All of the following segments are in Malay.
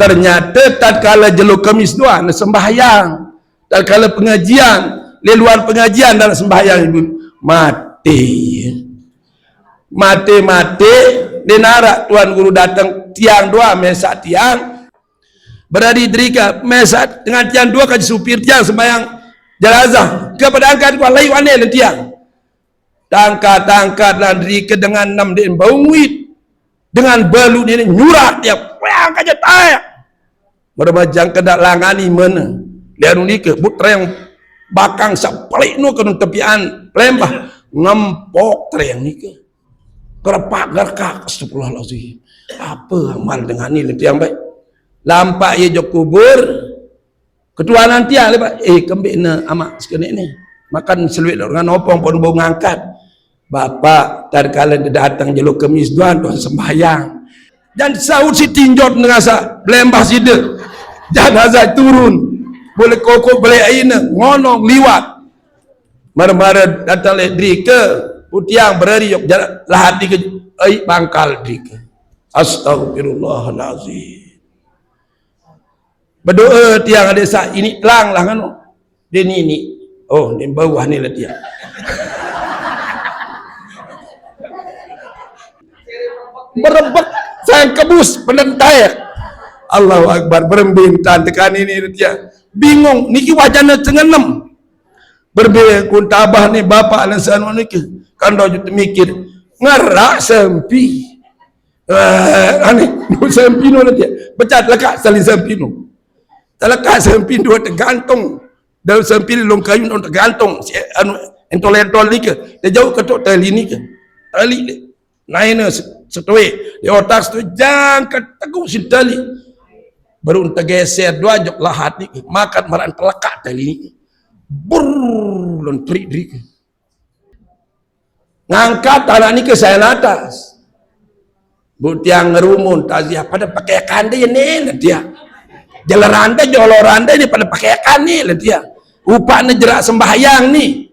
Ternyata tatkala jeluk kemis dua nak sembahyang, tatkala pengajian, di luar pengajian dalam sembahyang ibu mati. Mati dia narak tuan guru datang tiang dua mesak tiang beradi derika mesak dengan tiang dua kaji supir tiang sembahyang jenazah kepada angkat kuat layu aneh dan tiang tangkat dan derika dengan 6 din bauwit dengan balu ini nyurat dia peang kaja tayak berbajang kedak langani mana dia nundika putra yang bakang sapalik nu ke tepian lembah ngempok terang nika kerap gerkak astagfirullahalazim apa amal dengan ni yang baik lampak ye jok kubur ketua nanti lepas kembik na amak sekene ni makan seluit dengan opong pun bau ngangkat bapak tatkala dia datang jeluk kemis duan tuan sembahyang dan saud si tinjot dengan sa belembah sida jenazah turun boleh kokok boleh aina ngonong liwat mar-mar datang ledri ke utiang berari yok lahat di ke bangkal di ke astagfirullahalazim berdoa tiang ada sa ini lang lah kan dia ni oh di bawah ni lah dia merebek sayang kebus penentai Allahu Akbar berembintan tekan ini dia bingung niki wajana tengenem berbeda kun tabah ni bapak alasan niki kan dah mikir ngerak sempi aneh sempi no nanti becat lekat sali sempi no lekat sempi dua tergantung dalam sempi long kayu no tergantung si anu entol ni ke dia jauh ketuk tali ni ke tali naina setue di otak tu jangkat teguk si tali baru tergeser dua jok lahat ni ke makan maran terlekat tali ni brrrr lon trik ke ngangkat anak ni ke saya atas butiang ngerumun taziah pada pakai kande ni lah dia jalaranda joloranda ni pada pakai kan ni lah dia upah jerak sembahyang ni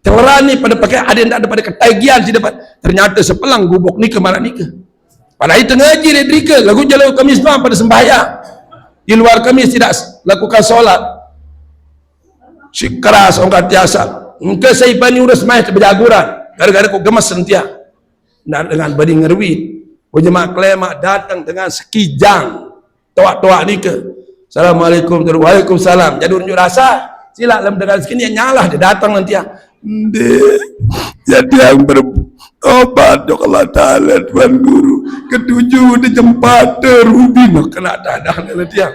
teleran ni pada pakai ada pada ketagian si dapat ternyata sepelang gubuk ni ke mana ni ke pada itu ngaji dia drika lagu jalan kemis doang pada sembahyang di luar kemis tidak lakukan solat si keras orang tiasa mungkin saya bani urus mai berjaguran gara-gara kau gemas sentia dengan badi ngerwit jemaah kelema datang dengan sekijang toak-toak ni ke assalamualaikum waalaikumsalam jadi unjuk rasa sila dalam dengan sekini nyalah dia datang nanti jadi yang berobat dok Allah Ta'ala Tuan Guru ketujuh di jempata rubi nak kena dadah nanti yang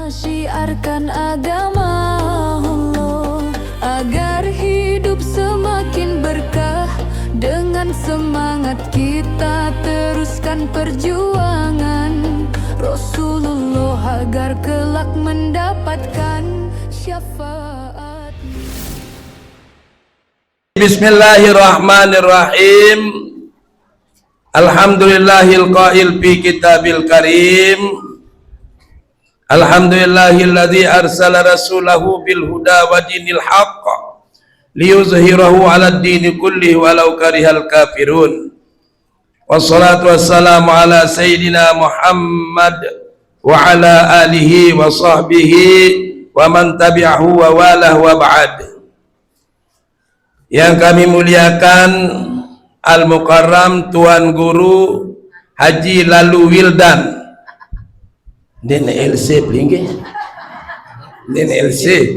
syiarkan agama Allah agar hidup semakin berkah dengan semangat kita teruskan perjuangan Rasulullah agar kelak mendapatkan syafaat. Bismillahirrahmanirrahim. Alhamdulillahil qail fi kitabil karim. Alhamdulillahilladzi arsala rasulahu bil huda wa dinil haqq liyuzhirahu 'alad dini kullihi walau karihal kafirun. Wassalatu wassalamu ala sayyidina Muhammad wa ala alihi wa sahbihi wa man tabi'ahu wa walah wa ba'd. Yang kami muliakan Al-Mukarram Tuan Guru Haji Lalu Wildan dan LC pelinggi dan LC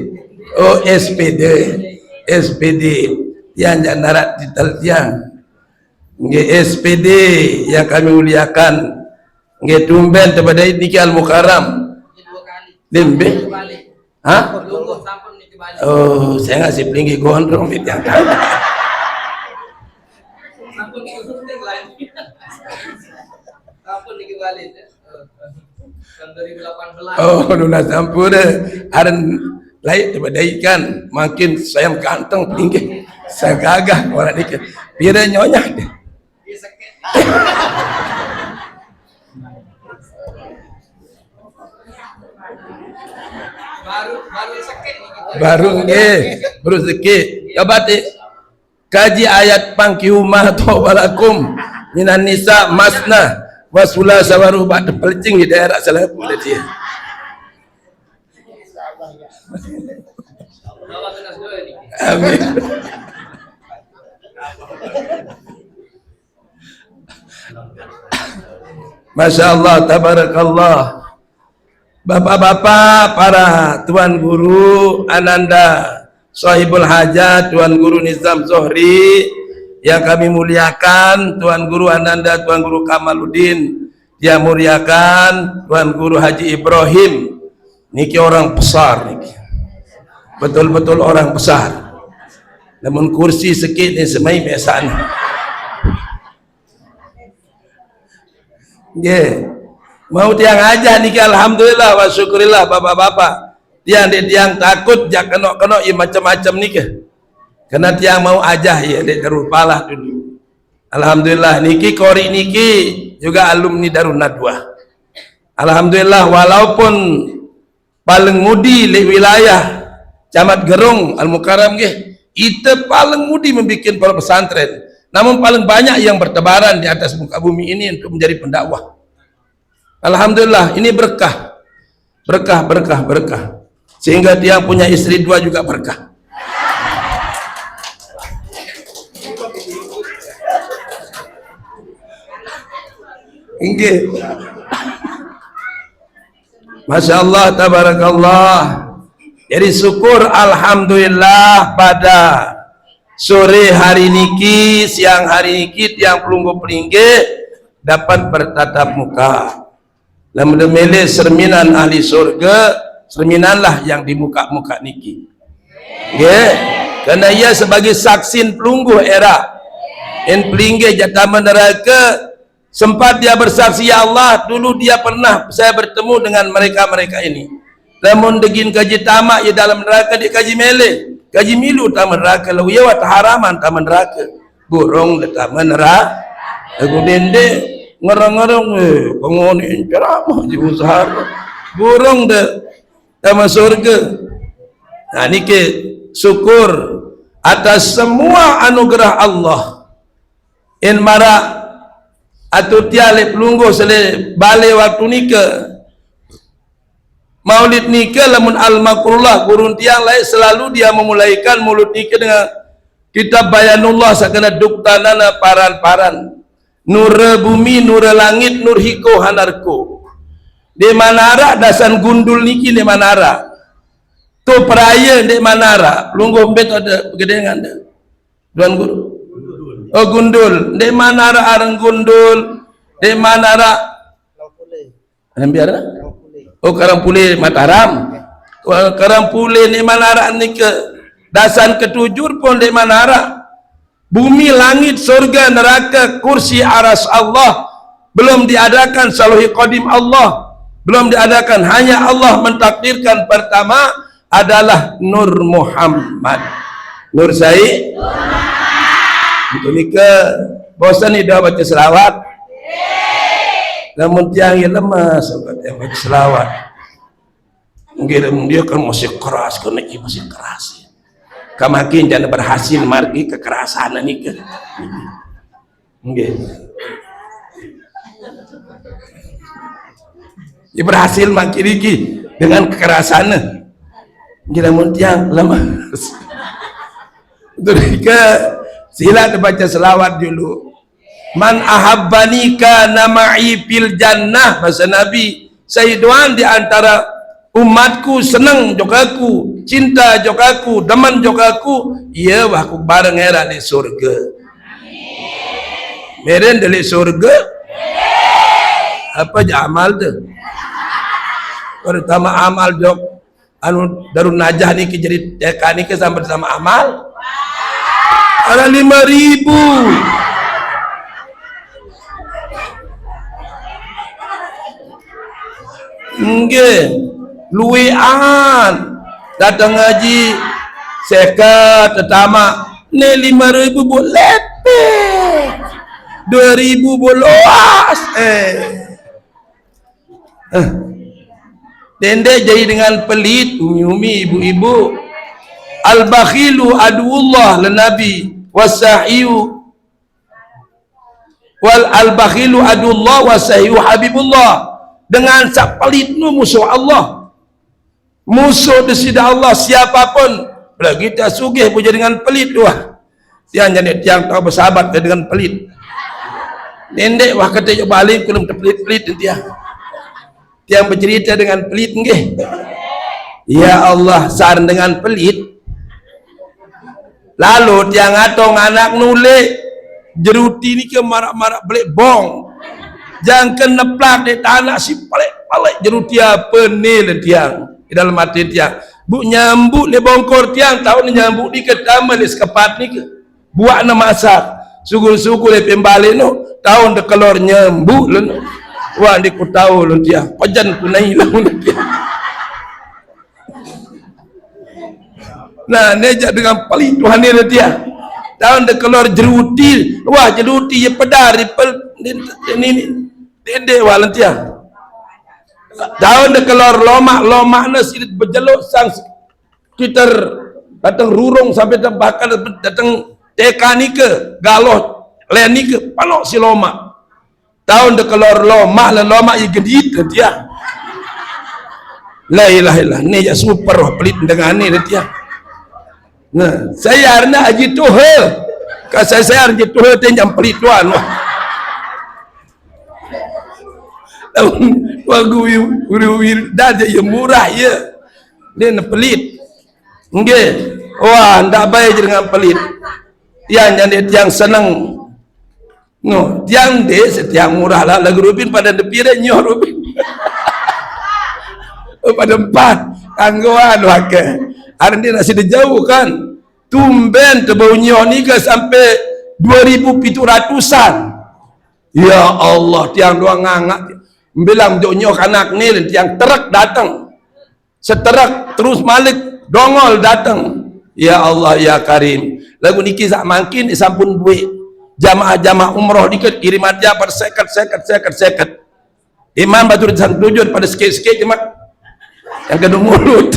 oh SPD yang narat titel tiang SPD yang kami muliakan nge tumben kepada niki Al-Mukarram lembe ha oh saya ngasih pelinggi gondrong di tiang oh nuna sampur aran lain daripada ikan makin sayang ganteng tinggi saya gagah orang ikan biar nyonya deh baru sikit. Coba kaji ayat pangkihuma tawbalakum minan nisa masna wasula sawaru ba'da pelcing di daerah salah boleh dia. Amin. Masya Allah, tabarakallah. Bapak-bapak, para tuan guru Ananda Sahibul Hajat, Tuan Guru Nizam Zohri yang kami muliakan, Tuan Guru Ananda, Tuan Guru Kamaluddin yang muliakan, Tuan Guru Haji Ibrahim, niki orang besar niki, betul-betul orang besar. Namun kursi sikit ni semai biasaan. Mau tiang aja niki, alhamdulillah wa syukurillah bapak-bapak. Tiang takut jak kenok-kenok ya macam-macam ni ke. Karena tiang mau aja ya dek Darul Falah dulu. Alhamdulillah niki kori niki juga alumni Darun Nadwah. Alhamdulillah walaupun paling mudi di wilayah Camat Gerung Al Mukarram nggih, itu paling mudi membuat pondok pesantren. Namun paling banyak yang bertebaran di atas muka bumi ini untuk menjadi pendakwah. Alhamdulillah ini berkah. Berkah. Sehingga dia punya istri 2 juga berkah. Inggih. Masya Allah, tabarakallah. Jadi syukur alhamdulillah pada sore hari niki, siang hari niki tiang pelunggu pelingge dapat bertatap muka. Lamun demele cerminan ahli surga, cerminanlah yang di muka-muka niki. Nggih. Karena ia sebagai saksin pelungguh era. En pelingge jatah neraka, sempat dia bersaksi, ya Allah, dulu dia pernah saya bertemu dengan mereka-mereka ini. Lamun degin kaji tamak ya dalam neraka di kaji mele, kaji milu taman neraka, lalu ya wat haraman taman neraka. Burung de taman neraka. Aku dende ngerang-ngerang pengonin ceramah di usaha. Burung de taman surga. Nah niki syukur atas semua anugerah Allah. In mara atau tiale pelunggu sele bale waktu nika maulid nika lamun al-makrullah gurun tiang lain selalu dia memulaikan mulut nika dengan kitab bayanullah sakana duktanana paran-paran nur bumi nur langit nur hiko hanarko di manara dasan gundul niki di manara tu peraya di manara pelunggu bet ada gedengan ada Tuan Guru. Oh gundul, di manara areng gundul, di manara biara? Oh Karampule Mataram. Karampule di manara nike dasan ketujur pun di manara. Bumi, langit, surga, neraka, kursi aras Allah belum diadakan, saluhi qadim Allah belum diadakan, hanya Allah mentakdirkan pertama adalah Nur Muhammad. Nur Said. Itu nika bosan ni dah baca selawat. Namun tiang yang lemas yang baca selawat. Mungkin dia kan masih keras, kena masih keras. Kamakin jangan berhasil margi kekerasan nika. Mungkin. Dia berhasil makin lagi dengan kekerasan. Namun tiang lemas. Itu nika sila baca selawat dulu. Man ahabbani kana ma'i fil jannah, bahasa Nabi. Sayyiduan di antara umatku senang jokaku, cinta jokaku, demen jokaku, iya aku bareng era di surga. Meren dari surga. Apa je amal tu? Pertama amal jok anu Darun Najah ni jadi TK ni ke sampai sama amal. Ada 5.000. Nggih, luwean datang ngaji seka tetama ni 5.000 buat lepek, 2.000 buat luas. Tendek jadi dengan pelit, nyumi ibu-ibu. Al-bakhilu aduullah lanabi wasahiyu wal al-bakhilu aduullah wasahiyu habibullah. Dengan sak pelit nu musuh Allah, musuh di sisi Allah. Siapapun bila kita sugih pun jadi dengan pelit wah. Tiang jadi tiang tahu bersahabat dengan pelit. Nendek wah kata jo balik belum terpelit-pelit tiang. Tiang bercerita dengan pelit nggih. Ya Allah, saran dengan pelit. Lalu tiang atong anak nulik jeruti ni ke marak-marak belik bong. Jangan kena plak di tanah si palek-palek jeruti apa ni le tiang. Di dalam hati tiang. Bu nyambut le bongkor tiang tahu ni nyambut ni ke tamal le sekepat ni ke. Buat na masak. Sugul-sugul le pembalik no. Tahun de kelor nyambut le no. Wah ni ku tahu le tiang. Pajan ku naik lah tiang. Nah, nejak dengan paling Tuhan ni dia. Tahun de keluar jeruti, wah jeruti ye pedar ni dendek wah lentia. Tahun de keluar lomak na silit berjeluk sang sekitar datang rurung sampai bahkan datang teka ni ke galoh len ni ke palok si lomak. Tahun de keluar lomak ye gedit dia. La ilaha illallah, ni ya super pelit dengan ni dia. Nah, saya nak haji tuha. Kalau saya haji tuha tu yang pelit tuan. Wagu dah je murah ya. Dia nak pelit. Nggih. Wah, ndak baik je dengan pelit. Tiang senang. No, tiang dia setiang murah lah lagu Rubin pada depi dia nyoh Rubin. Pada 4 angguan wake. Hari ni nasi dia jauh kan. Tumben terbau nyoh ni ke sampai 2,700-an. Ya Allah, tiang dua ngangak. Bilang jauh nyoh anak ni tiang terak datang. Seterak terus malik dongol datang. Ya Allah ya Karim. Lagu niki sak mangkin disampun duit. Jamaah-jamaah umroh dikit kirim aja pada seket. Imam batu disang tujuan pada sikit-sikit cuma yang kedua mulut.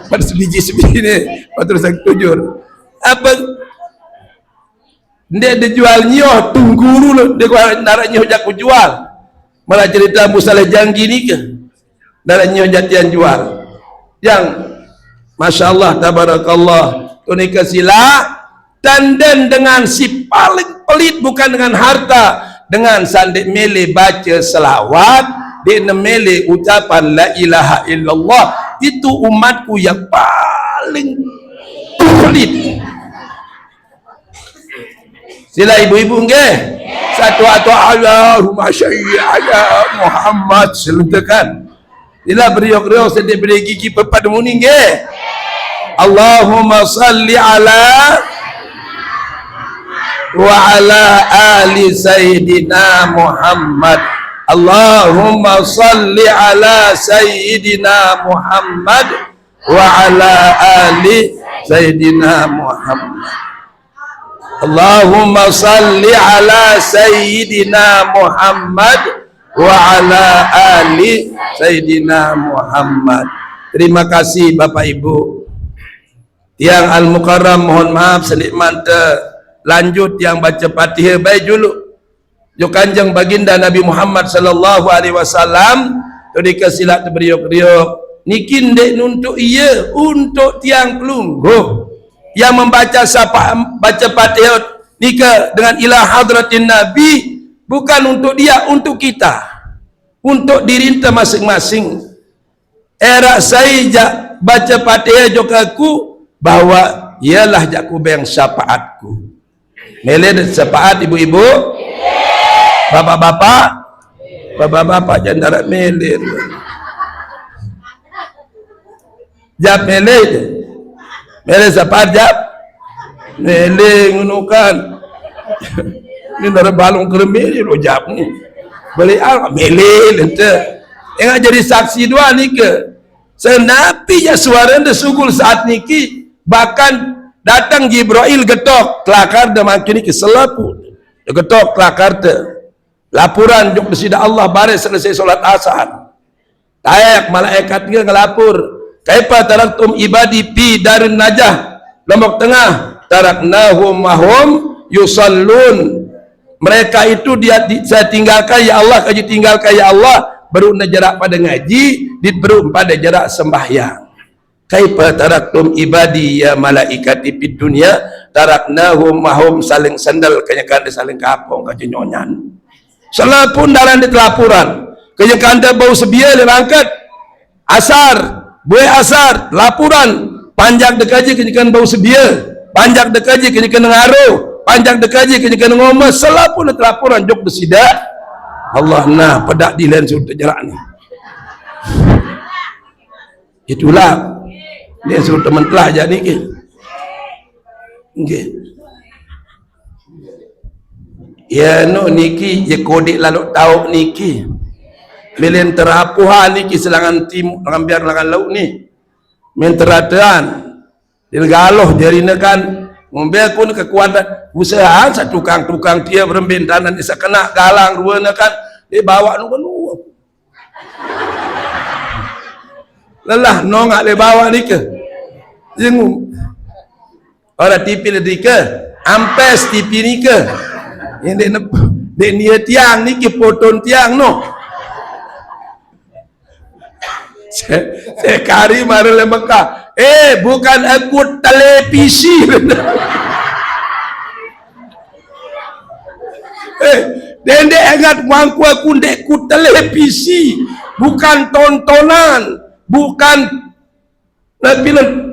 Pada sebiji ni batu disang tujuan. Apa dia jual nyoh tungguru lo dia narak nyoh jak jual. Malah cerita Musalah Janggi ni ke narak nyoh jatian jual. Yang masya-Allah tabarakallah tu ni kesila tanden dengan si paling pelit bukan dengan harta, dengan sandik mele baca selawat, dia mele ucapan la ilaha illallah. Itu umatku yang paling pelit. Sila ibu-ibu nggih. Satu Allahumma sholli ala Muhammad selentakan. Sila beriok-riok sedek beri gigi pepada muni nggih. Allahumma salli ala wa ala ali sayyidina Muhammad. Allahumma salli ala sayyidina Muhammad wa ala ali sayyidina Muhammad. Allahumma salli ala sayyidina Muhammad wa ala ali sayyidina Muhammad. Terima kasih Bapak Ibu. Yang Al-Mukarram mohon maaf selikman lanjut yang baca Fatihah baik dulu. Jo kanjeng baginda Nabi Muhammad sallallahu alaihi wasallam tu dikasilat beriok-riok nikin dek nuntuk iya untuk tiang pelungguh yang membaca baca Fatihah nikah dengan ilah hadratin Nabi bukan untuk dia, untuk kita, untuk diri kita masing-masing. Era saya baca Fatihah juga aku bahwa ialah jaku beng syafaatku. Mele syafaat ibu-ibu, bapak-bapak jangan darat mele. Jap mele syafaat jap mele ngunukan. Ni darat balong keremil lo jap ni. Balik mele lente. Yang jadi saksi dua ni ke. Senapi ya suara anda sugul saat niki bahkan datang Jibril getok kelakar dah makin ni keselapu getok kelakar te laporan jok besida Allah bare selesai solat asar Tayak malaikat dia ngelapur, kaifa taraktum ibadi fi darin najah, Lombok Tengah, taraknahum mahum yusallun. Mereka itu saya tinggalkan ya Allah, kaji tinggalkan ya Allah, baru jarak pada ngaji, baru pada jarak sembahyang. Kaifa taraktum ibadi ya malaikati fid dunya, taraknahum mahum saling sandal, kenyakan saling kapong kaji nyonyan. Salah pun dalam di telapuran, kenyakan bau sebia dirangkat asar, buai asar, lapuran panjang dekaji kenyakan bau sebia, panjang dekaji kenyakan ngaruh, panjang dekaji kenyakan ngomong, salah pun di telapuran jok bersidak Allah nah pedak di lain sudut jarak ni. Itulah dia suruh teman telah jadi ke. Okay. Ya no niki je kodik lalu tahu niki. Belen terapuhan niki selangan timur biar langan laut ni. Menteratan. Dia galoh jarina kan ngombe pun kekuatan usaha satu tukang dia berembentanan bisa kena galang ruana kan dia bawa nu lelah nongak le bawa ni ke jengu orang tipi le ke ampes tipi ni ke yang dek ni tiang ni ke poton tiang no sekali mari le Mekah bukan aku televisi dan dia ingat mangku aku ndekku televisi bukan tontonan, bukan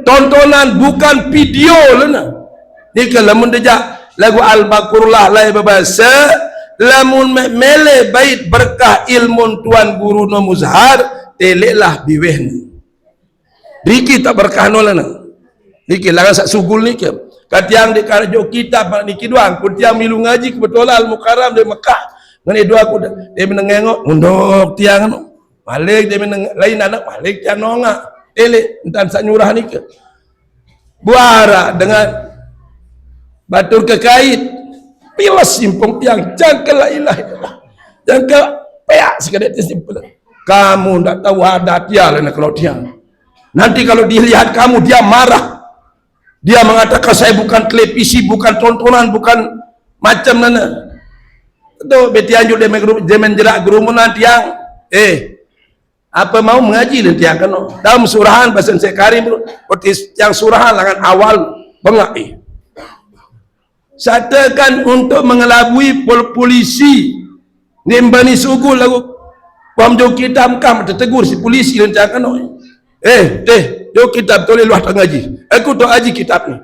tontonan, bukan video lana. Ni kalau lamun dejak lagu Al-Baqarah lai babasa lamun mele bait berkah ilmu tuan guru no Muzhar teleklah biwehna. Riki tak berkah no lana. Niki langan sak sugul ni ke. Katiang di karjo kitab niki doang. Kutiang milu ngaji kebetulan Al-Mukarram di Mekah. Ngani dua aku dia menengok undok tiang no. Balik dia lain anak balik tiang nonga. Elek entan sak nyurah ni ke. Buara dengan batur kekait. Pilas simpung tiang jangka la ilaha illallah. Jangka peak sekadar simpul. Kamu ndak tahu adat dia lah kalau tiang. Nanti kalau dilihat kamu dia marah. Dia mengatakan saya bukan televisi, bukan tontonan, bukan macam mana. Itu beti anjuk dia menjerak gerumunan tiang. Apa mau mengaji dan tiang kan? Dalam surahan bahasa saya karim yang surahan dengan awal bengak. Satakan untuk mengelabui polisi. Nimbani suku lagu pamjo kitab kam tertegur si polisi dan tiang kan? Yo kitab toleh luah tak ngaji. Aku tak ngaji kitab ni.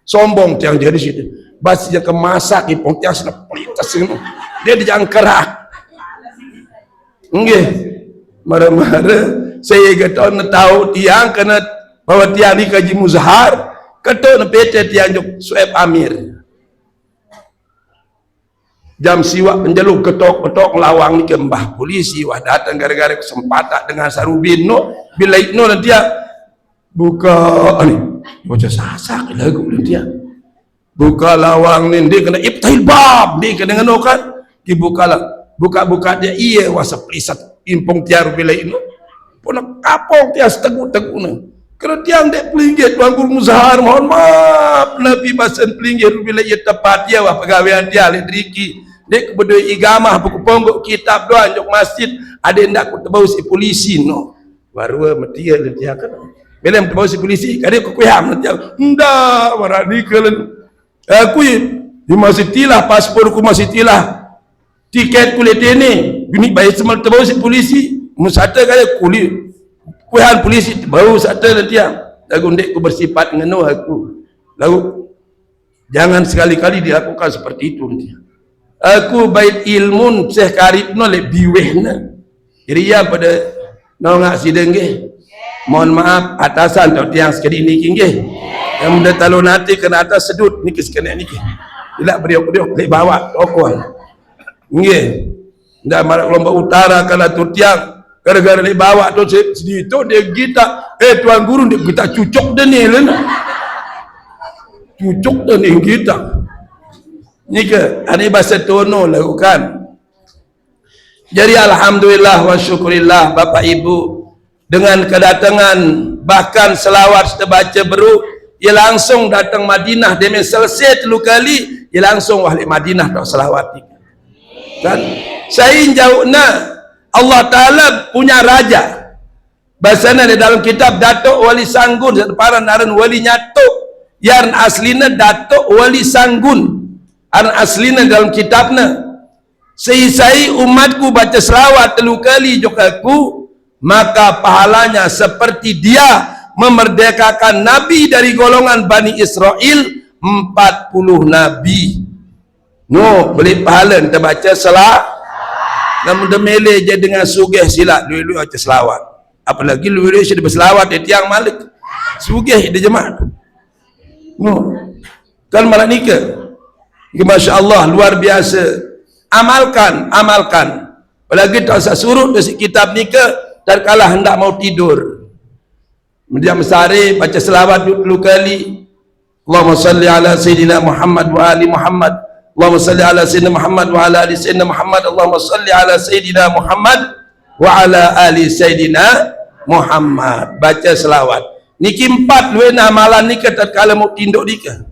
Sombong tiang jadi situ. Bas dia kemasak ni pong tiang sana pelintas semua. Dia dijangkerak. Nggih. Mara-mara saya kata nak tahu tiang kena bawa tiang ni kaji Muzhar, kata nak PT tiang jok Sueb Amir. Jam siwak penjeluk ketok-ketok lawang ni ke mbah polisi wah datang gara-gara kesempatan dengan Sarubin no bila no dan dia buka ni baca sasak lagu dia buka lawang ni dia kena ibtahil bab dia kena ngano kan buka dia iya wasa pelisat impong tiar bila ini pun kapong tiar setegu-tegu ni kalau tiang dek pelinggit Tuan Guru Muzhar mohon maaf Nabi bahasan pelinggit bila ia tepat dia wah pegawaian dia lindriki dek kebedo igamah buku ponggok kitab doang jok masjid ada ndak ku tebau si polisi no baru metia dia kan bila yang terbawa si polisi, kadang aku kuiham nanti aku, ndak, warani kalian. Aku masih tilah, pasporku masih tilah, tiket kulit ini, bini bayi semua terbawa si polisi, musata kadang kulit, kuiham polisi terbawa satu nanti aku, lagu ndek ku bersifat ngeno aku, lagu jangan sekali-kali dilakukan seperti itu nanti. Aku baik ilmu Syekh Karib no lebih wehna, iriya pada nongak sidengge. Mohon maaf atasan atau tiang sekali ini kinggih yang muda talu nanti kena atas sedut ni sekena ni tidak beriok-beriok boleh bawa tokoan nggih ndak marak lomba utara kalau tu tiang gara-gara ni bawa tu sedito dia kita Tuan Guru dia kita cucuk dah ni cucuk dah ni kita ni ke ini bahasa tono lakukan jadi alhamdulillah wa syukurillah Bapak Ibu dengan kedatangan bahkan selawat kita baca baru ia langsung datang Madinah, dia selesai 3 kali ia langsung balik Madinah tak selawat kan. Saya jauh Allah Ta'ala punya raja bahasanya di dalam kitab Datuk Wali Sanggun separan aran Wali Nyatuk yang aslina Datuk Wali Sanggun aran aslina dalam kitabnya seisai umatku baca selawat 3 kali jokaku maka pahalanya seperti dia memerdekakan Nabi dari golongan Bani Israel 40 Nabi. No, beli pahala kita baca selawat. Namun demele je dengan sugih silat dulu baca selawat. Apalagi dulu dia berselawat dia tiang malik. Sugih dia jemaah. No. Kan malah nikah. Masya Allah luar biasa. Amalkan. Apalagi tak usah suruh dari kitab nikah dan kalah hendak mau tidur. Kemudian mesari baca selawat 20 kali. Allahumma salli ala Sayyidina Muhammad wa ali Muhammad. Allahumma salli ala Sayyidina Muhammad wa ala ali Sayyidina Muhammad. Allahumma salli ala Sayyidina Muhammad wa ala ali Sayyidina Muhammad. Baca selawat. Niki 4 luar amalan ni tatkala mau tinduk dika.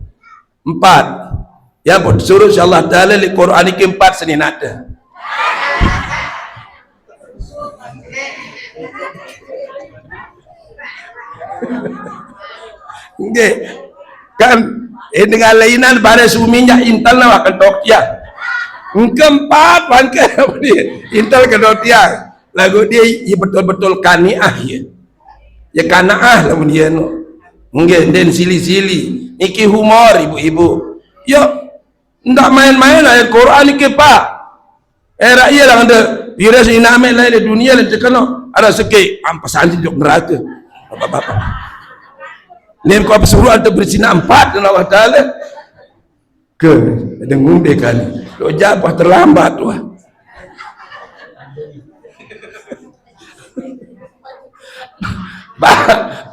4. Ya pun suruh insya-Allah taala di Quran niki 4 senin ada. Okay. Kan dengan lainan baris minyak intal nak akan tokia. Keempat bangkai intal ke tokia. Lagu dia betul-betul kaniah ya. Ya kanaah lah dia no. Nggih den sili-sili. Iki humor ibu-ibu. Yo ndak main-main lah Quran iki Pak. Rakyat lah ada virus ini namanya lah di dunia lah terkena ada sikit ampasan hidup neraka. Bapak-bapak. Ni kau apa suruh anda bersina 4 dan Allah Ta'ala ke ada ngumbe kali lo jabah terlambat tu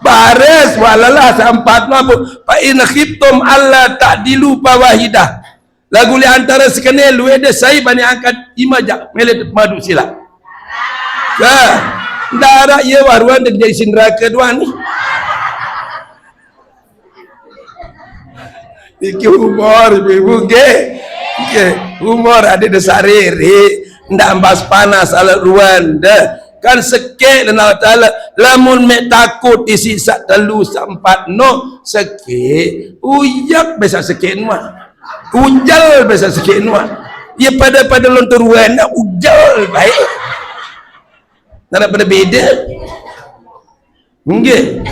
baris walalah sampat mabu fa in khiftum alla ta'dilu fawahidah lagu li antara sekene lu ada saya bani angkat imajak melet madu sila ke darah ye waruan jadi neraka dua ni. Iki humor ibu-ibu ke humor ada dasar riri ndak ambas panas ala ruan dah kan sekek dan Allah Ta'ala lamun mek takut isi sak telu sampat no sekek uyak biasa sekek nuah ujal biasa sekek nuah ia pada lontar ruan ujal baik tak ada beda nggih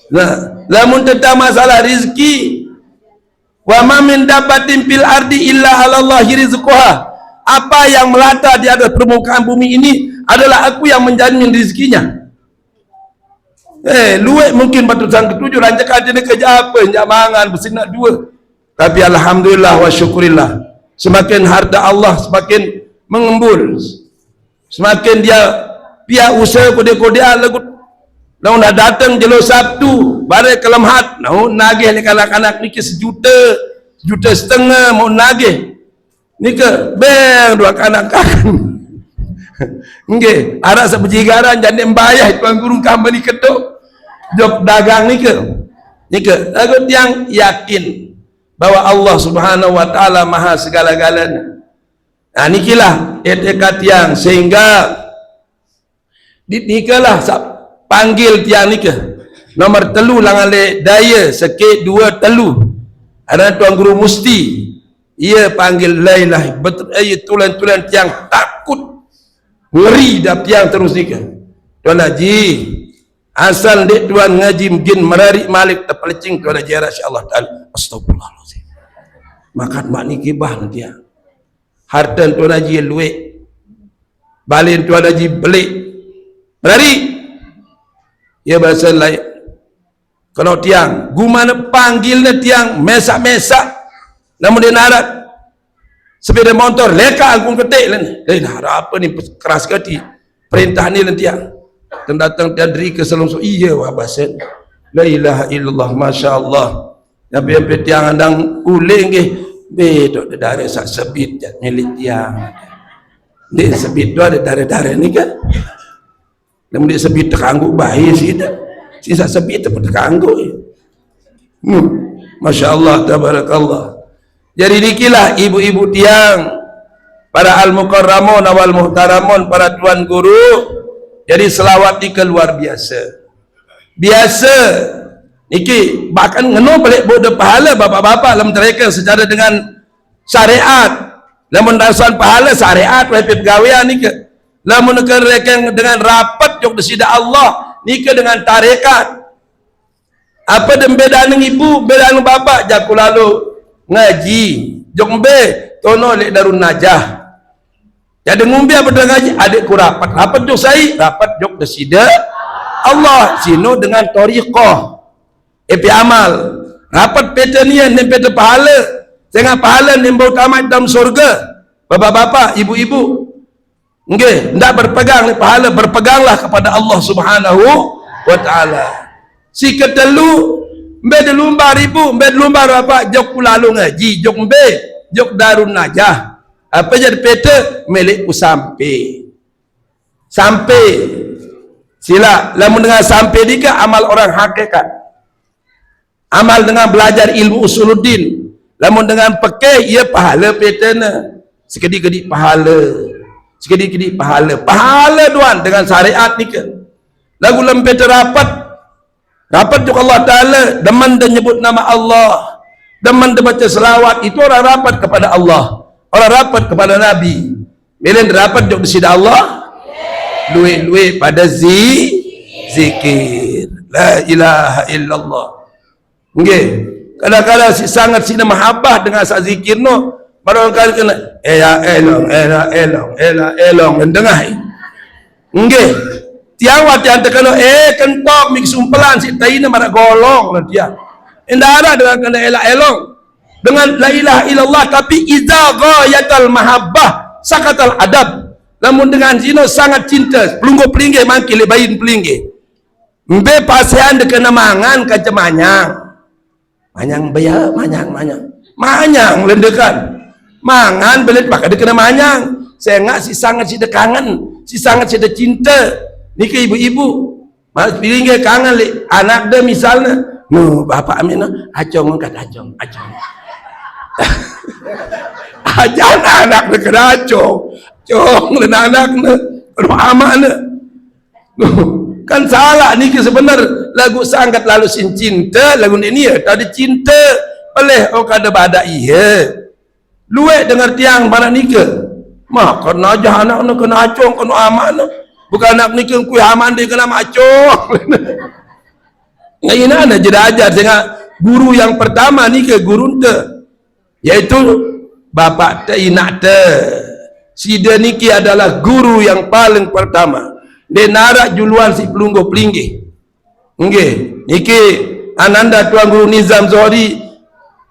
nah lamun tentang masalah rezeki wa ma min dabbatin fil ardi illa 'ala Allahi rizquha. Apa yang melata di atas permukaan bumi ini adalah aku yang menjamin rezekinya. Luwek mungkin batusan ketujuh rancakan jenis kerja apa yang mangan bersinak 2. Tapi alhamdulillah wa syukurillah. Semakin harta Allah semakin mengembul. Semakin dia pihak usaha kode-kodean lagu. Lalu dah datang jelo Sabtu, bare kelemhat, mau nagih ni anak-anak ni ke 1 juta setengah mau nagih. Ni ke beng 2 kanak-kanak. Nggih, ara sebejigaran jane mbayah tuan guru kami ni ketuk. Job dagang ni ke. Ni ke, aku tiang yakin bahwa Allah Subhanahu wa taala Maha segala-galanya. Nah nikilah etikat tiang sehingga nikalah panggil tiang nikah nomor telu langan le daya sekit 2 telu ada tuan guru musti ia panggil lailah betul tulan-tulan tiang takut ngeri dah tiang terus nikah tuan haji asal dek tuan ngaji mungkin merarik malik terpelecing tuan haji insyaallah taala astagfirullahalazim makan mak ni kibah nanti ya harta tuan haji luek balin tuan haji belik merarik ya bahasa lain kalau tiang gumana panggilnya tiang mesak-mesak namun dia narat sepeda motor leka aku ketik lah ni harap apa ni keras hati perintah ni lah tiang dan datang tiang diri ke selongso iya wah bahasa la ilaha illallah masya Allah yang tiang andang uling ke bedok dari sak sebit milik tiang dia sebit tu ada darah-darah ni kan namun dia sepi teranggu bahaya sih dah sisa sepi teranggu Masya Allah tabarakallah. Jadi dikilah ibu-ibu tiang, para al-mukarramun wal muhtaramun, para tuan guru. Jadi selawat ni luar biasa niki bahkan ngeno balik bodoh pahala bapak-bapak dalam mereka secara dengan syariat, lamun dasar pahala syariat wajib pegawaian ni ke, lamun mereka dengan rapat jok desida Allah ni ke dengan tarekat. Apa dem beda dengan ibu, beda dengan bapak, jaku lalu ngaji jok mbe tono lek darun najah. Jadi ngumbi apa dengan ngaji, adik ku rapat jok sai, rapat jok desida Allah sino dengan tariqah epi amal, rapat peta nian dan peta pahala, tengah pahala yang tamat dalam surga. Bapak-bapak, ibu-ibu, nggih, ndak berpegang ni pahala, berpeganglah kepada Allah Subhanahu wa taala. Si ketelu mbe de lumbar ibu, mbe de lumbar bapak, jok lalu ngaji, jok mbe, jok darun najah. Apa jadi peta milikku sampai sila lamun dengan sampai dika amal orang hakikat, amal dengan belajar ilmu usuluddin, lamun dengan pakai ia pahala petana sekedi-kedi pahala duan dengan syariat ni ke lagu lempet rapat juga Allah Ta'ala deman dan nyebut nama Allah, deman dan baca selawat, itu orang rapat kepada Allah, orang rapat kepada Nabi. Bila rapat juga disida Allah luwe pada zikir la ilaha illallah. Okay. Kadang-kadang si sangat sina mahabbah dengan sak zikir no, barangkali kena elong dengah. Okay. Tiang wat yang terkena kentok mik sumpelan si taina mara golong lah dia. Indah ada dengan kena elong dengan la ilaha illallah, tapi idza ghayatal mahabbah sakatal adab. Namun dengan zino sangat cinta, pelunggu pelinggih mangkil bayin pelinggih. Mbe pasian dekena mangan kaca manyang bayar manyang lendekan mangan belit pakai dekena manyang. Saya ngak si sangat si dekangan, si sangat si de cinta. Ni ke ibu-ibu malas pelinggih kangen li anak dia misalnya, no bapak amin acong angkat acong ajan anak dekena acong dan anak-anak amak-anak kan salah ni ke sebenar lagu sangat lalu sin cinta lagu ni ya tadi cinta oleh kada bada iya luwe dengar tiang mana ni ke mah kena aja anak kena acong kena amak bukan anak ni ke kuih aman dia kena acong ini ada jadi ajar dengan guru yang pertama ni ke guru te yaitu bapak te inak te. Si niki adalah guru yang paling pertama. Dia narak juluan si pelungguh pelinggih. Nggih, niki ananda tuan guru Nizam Zohri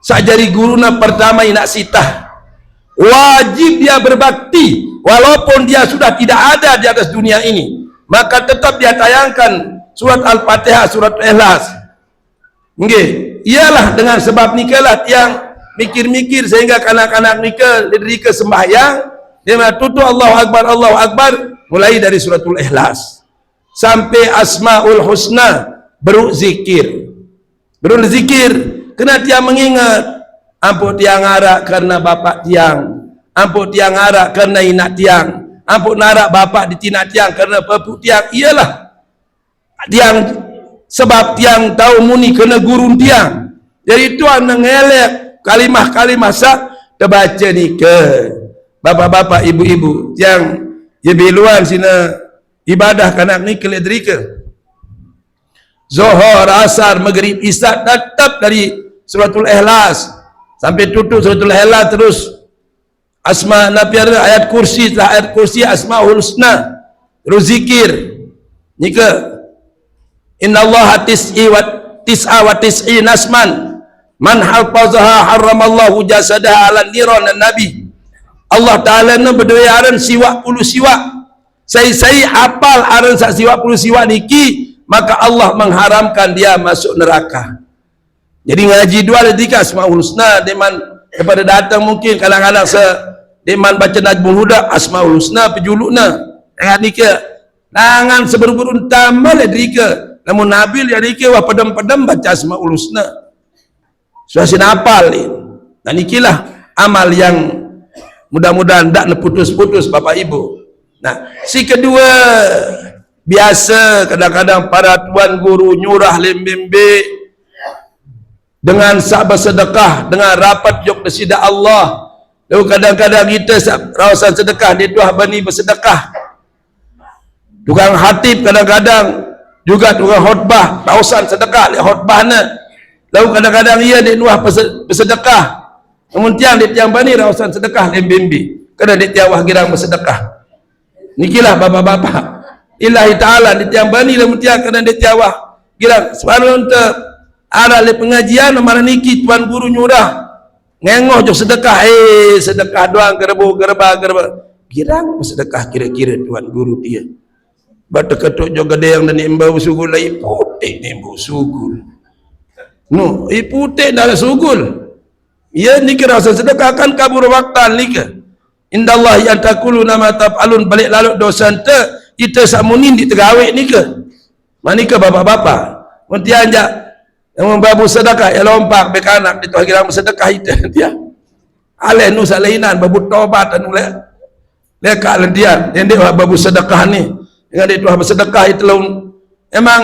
sajari guruna pertama inak sitah. Wajib dia berbakti walaupun dia sudah tidak ada di atas dunia ini. Maka tetap dia tayangkan surat Al-Fatihah, surat Ikhlas. Nggih, ialah dengan sebab nikalah yang mikir-mikir sehingga kanak-kanak nikah diri ke sembahyang dia tutu Allahu Akbar mulai dari suratul Ikhlas sampai Asmaul Husna berzikir kena tiang mengingat ampun tiang arak karena bapak tiang, ampun tiang arak karena inak tiang, ampun narak bapak di tinak tiang karena bapu tiang. Iyalah tiang sebab tiang tahu muni kena gurun tiang. Jadi tuan mengelak kalimah-kalimah sak terbaca ni ke bapak-bapak, ibu-ibu yang biluan sina ibadah kanak ni keledri ke Zohor, Asar, Maghrib, Isya tetap dari suratul Ikhlas sampai tutup suratul Ikhlas terus asma nabi ayat kursi, ayat kursi Asmaul Husna terus zikir ni ke innallaha tis'a wa tis'in asman man hafazaha haramallahu jasadaha ala niran nabi. Allah Ta'ala na berdua aran siwak puluh siwak saya apal aran sak siwak puluh siwak niki maka Allah mengharamkan dia masuk neraka. Jadi ngaji dua detika Asmaul Husna deman kepada datang mungkin kadang-kadang deman baca Najmul Huda Asmaul Husna pejulukna niki Nangan seberburun tamal drika. Namun Nabil ya drika wah pedam-pedam baca Asmaul Husna. Sudah sinapal ni. Nah nikilah amal yang mudah-mudahan tak putus-putus Bapak Ibu. Nah, si kedua biasa kadang-kadang para tuan guru nyurah lembembe dengan sak bersedekah dengan rapat jok desida Allah. Lalu kadang-kadang kita rawasan sedekah dia tuah bani bersedekah. Tukang hatib kadang-kadang juga tukang khutbah rawasan sedekah le khutbahna. Lalu kadang-kadang ia dia tuah bersedekah. Kemudian dia tiang bani rawasan sedekah lembembe. Kadang dia tiang wah girang bersedekah. Nikilah bapak-bapak ilahi ta'ala di tiang bani lah mutiak kena di tiawah kira sebarang untuk ada le pengajian mana niki tuan guru nyurah ngengoh jok sedekah sedekah doang gerba girang sedekah kira-kira tuan guru dia batu ketuk jok gede yang dan imbau sugul lah putih ni imbau sugul no putih dah sugul ia ni kira sedekah kan kabur waktan ni ke indallah yang takulu nama taf'alun balik lalu dosa ente kita samunin di tegawik ni ke mana ke bapak-bapak nanti anja yang membabu sedekah ya lompak bekanak di tuah girang sedekah itu dia aleh nu salainan babu tobat anu leka lendian yang dia babu sedekah ni dengan dia tuah bersedekah itu emang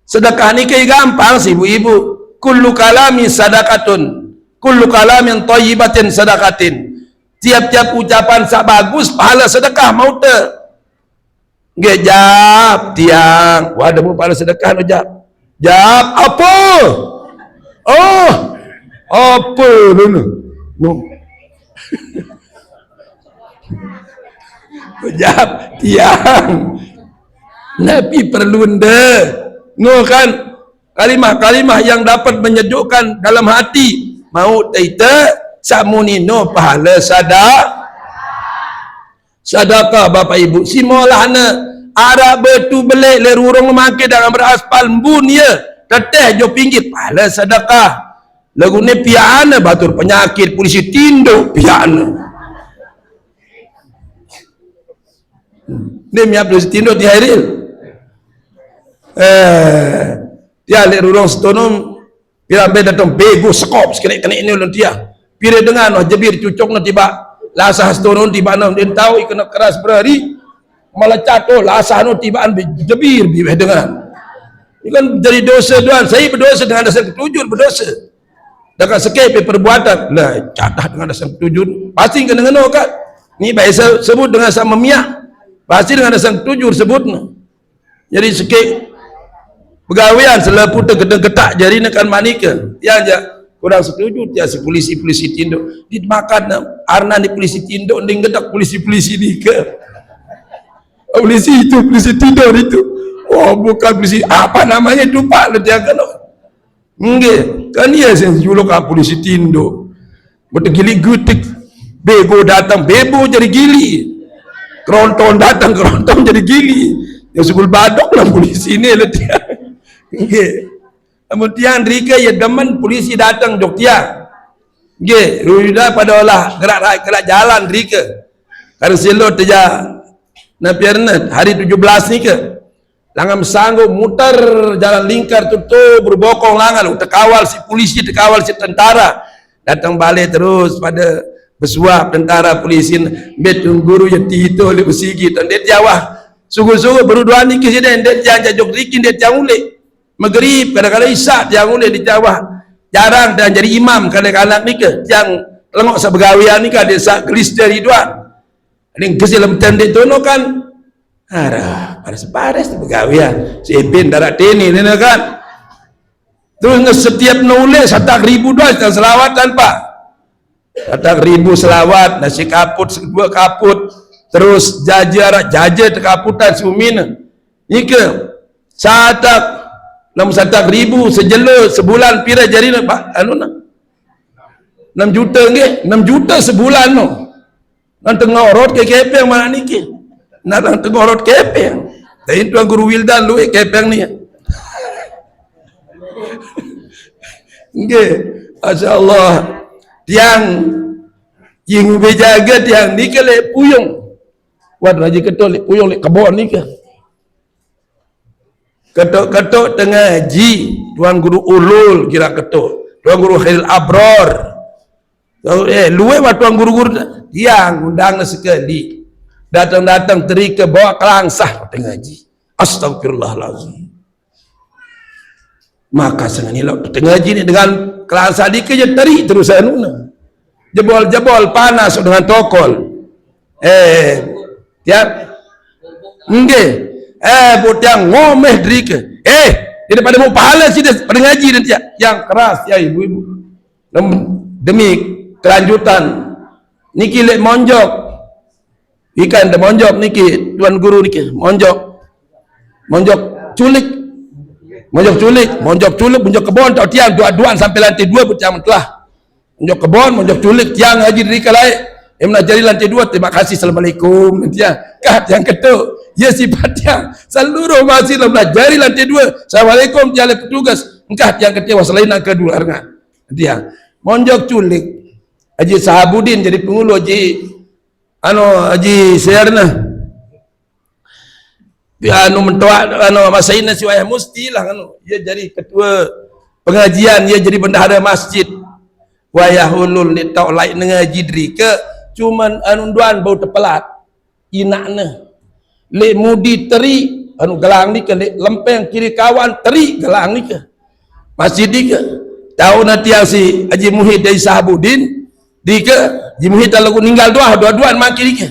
sedekah ni ke gampang sih ibu-ibu kullu kalami sadaqatun kullu kalamin thayyibatin sadaqatin tiap-tiap ucapan sak bagus pahala sedekah mau te nggih jap tiang wah ada pahala sedekah no jap apa oh apa no jap tiang Nabi perlu no kan kalimah-kalimah yang dapat menyejukkan dalam hati mau taita samunino pahala sadaqah Bapak Ibu si molahna arab betu belik le rurung makin dalam beraspal mbun ya teteh jo pinggir pahala sedekah lagu ni piana batur penyakit polisi tinduk piana ni miap polisi tinduk di hairil dia le rurung stonom pirambe datang bego sekop sekali kena ini ulun dia pira dengan jebir cucuk na tiba lasah stonon tiba na dia tahu kena keras berhari melecat lasah no tibaan jebir bibeh dengan ini kan jadi dosa doan saya berdosa dengan dasar ketujuh berdosa dengan sekep perbuatan lah cadah dengan dasar ketujuh pasti kena ngeno kan ni baik sebut dengan sama miak pasti dengan dasar ketujuh sebutnya jadi sekep pegawaian selapu tergedeng getak jari nekan manika yang aja kurang setuju dia si polisi tinduk dimakan arna di polisi tinduk ding gedak polisi ni ke polisi itu polisi tinduk itu oh bukan polisi apa namanya itu pak dia kan nggih kan dia yang juluk polisi tinduk betul gili gutik bego datang bebo jadi gili keronton datang keronton jadi gili yang sebul badok lah polisi ini lah dia nggih kemudian rika ya demen polisi datang Jogja nggih ruida pada olah gerak jalan rika karena selo teja na pierna hari 17 ni ke langam sanggup muter jalan lingkar tutup berbokong langan terkawal si polisi terkawal si tentara datang balik terus pada bersuap tentara polisi betung guru yang tito oleh bersigi dan dia jawah sungguh-sungguh berduaan ni ke sini dia jangan jok rikin dia jangan ulik Maghrib kadang-kadang isyak yang boleh di Jawa jarang dan jadi imam kadang-kadang ni ke yang lengok sebegawian ni kan desa gelis dari duan ada yang kesil mentendik tu no kan arah paras-paras sebegawian si Ibn darat ini ni kan terus setiap nulis 1,000 doang selawat tanpa 1,000 selawat nasi kaput sedua kaput terus jajar terkaputan sumina ni ke satak 600,000 sejelo sebulan pira jari pak anu na 6 juta nggih 6 juta sebulan no nang tengah rot ke kepeng mana niki nang tengah rot kepeng lain tuan guru Wildan lu kepeng ni nggih masyaallah tiang yang bejaga tiang ni ke le puyung wad raja ketul le puyung le kebon ni ke ketuk-ketuk tengah haji, Tuan Guru Ulul kira ketuk, Tuan Guru Khairul Abror, luwe wa Tuan Guru-guru yang undang sekali, datang-datang teri ke bawa kelangsah tengah haji. Astagfirullahalazim. Maka senganilah tengah haji ni dengan kelangsah di kerja teri terus anuna. Jebol-jebol panas dengan tokol. Tiap nggih. Butiang ngomeh drike. Daripada mau pahala sih pada ngaji nanti yang keras ya ibu-ibu. Demi kelanjutan niki lek monjok. Ikan de monjok niki Tuan Guru niki monjok. Monjok culik. Monjok kebon tau tiang dua-duaan sampai lantai 2 butiang telah. Monjok kebon, monjok culik tiang haji drike lain. Nak jadi lantai 2, terima kasih, assalamualaikum nanti ya. Kat yang ketuk. Ya sifatnya seluruh masih belajar lantai 2. Assalamualaikum tiang petugas. Engkah tiang ketiga wassalaina kedua arngan. Dia monjok culik. Haji Sahabudin jadi pengulu Haji Serna. Dia mentua masaina si wayah mustilah dia jadi ketua pengajian, dia jadi bendahara masjid. Wayah ulul ni tau lain ngaji drike cuman duan bau tepelat inakna. Le mudi teri gelang ni ke lempeng kiri kawan teri gelang ni ke masjid ni ke tahu nanti yang si Haji Muhid dari Sahabudin di ke Haji Muhid lagu ninggal dua-duaan makin ni ke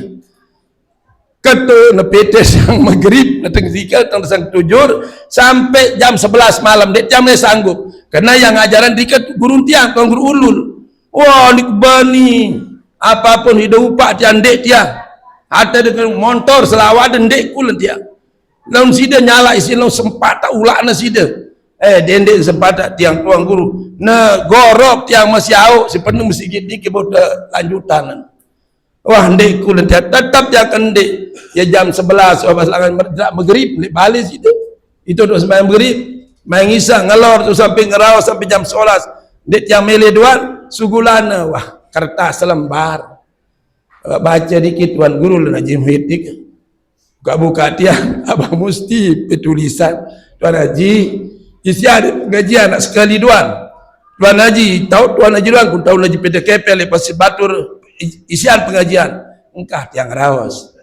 ketu nepetes yang maghrib nateng zikir tang sang tujur sampai jam 11 malam dek jam ni sanggup karena yang ajaran diket guru tiang Tuan Guru Ulul. Wah ni bani apapun hidup upak tiang dek tiang ada dengan motor selawat dan dek kulen dia. Lalu sida nyala isi lalu sempat tak ulak na sida. Dendek sempat tak tiang Tuan Guru. Na gorok tiang masih au si penuh mesti gini ke boda lanjutan. Wah dek kulen dia tetap dia akan dek. Ya jam 11 pasangan maghrib balik sida. Itu untuk sembahyang maghrib. Main ngisah ngalor tu sampai ngerawas sampai jam 11. Dek tiang mele duan sugulana wah kertas selembar. Baca dikit Tuan Guru dan Haji Muhid buka tiang abang mesti petulisan Tuan Haji isi ada pengajian nak sekali Tuan Haji tahu Tuan Haji Tuan pun tahu Haji PDKP lepas batur isian pengajian engkah tiang rawas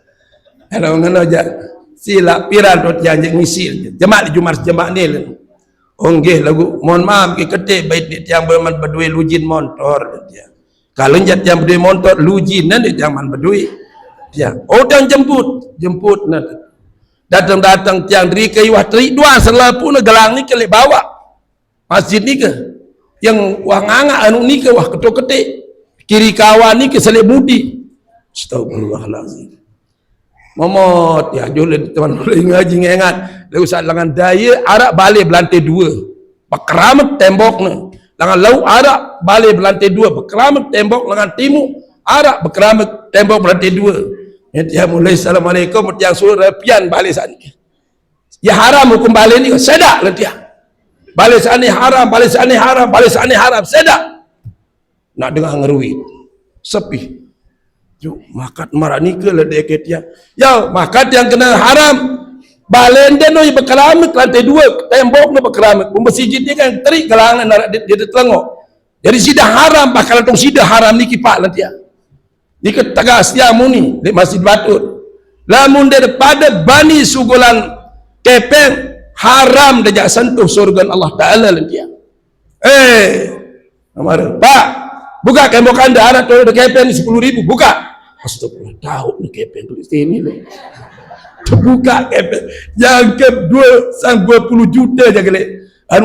kalau ngono aja sila piran tu tiang ngisi jemaah di Jumat jemaah ni nggih lagu mohon maaf ke ketik baik tiang berman berdua lujin motor dia. Kalau jat yang berdua motor lujin nanti jangan berdua dia orang jemput nanti datang tiang diri ke wah teri dua selapun gelang ni ke le bawa masjid ni ke yang wah nganga ni ke wah ketuk-ketik kiri kawan ni ke selip mudi astagfirullahalazim momot ya joleh teman boleh ngaji ngengat lalu saat lengan daya arak balik belantai 2 bakeramet tembok ni lengan lau arak balik berlantai 2 berkeramat tembok lengan timur arak berkeramat tembok berlantai 2 dia mulai assalamualaikum yang suruh rapian balik sana ya haram hukum balik ni sedak lah dia balik sana haram balik sana haram balik sana haram sedak nak dengar ngeruit sepi yuk makat marah ni ke lah dia ketia ya makat yang kena haram balen dia no berkeramat lantai 2 tembok no berkeramat masjid ni kan terik gelangan dia tertengok jadi sidah haram bakal tong sidah haram ni kipak nanti ya ni ke tegas dia muni di Masjid Batur lamun daripada bani sugulan kepeng haram dia sentuh surga Allah Ta'ala nanti ya namanya Pak buka tembok anda anak tu ada kepeng ni 10.000 buka astagfirullah tahu ni kepeng tulis ini loh terbuka kepeng yang ke 20 juta je kelek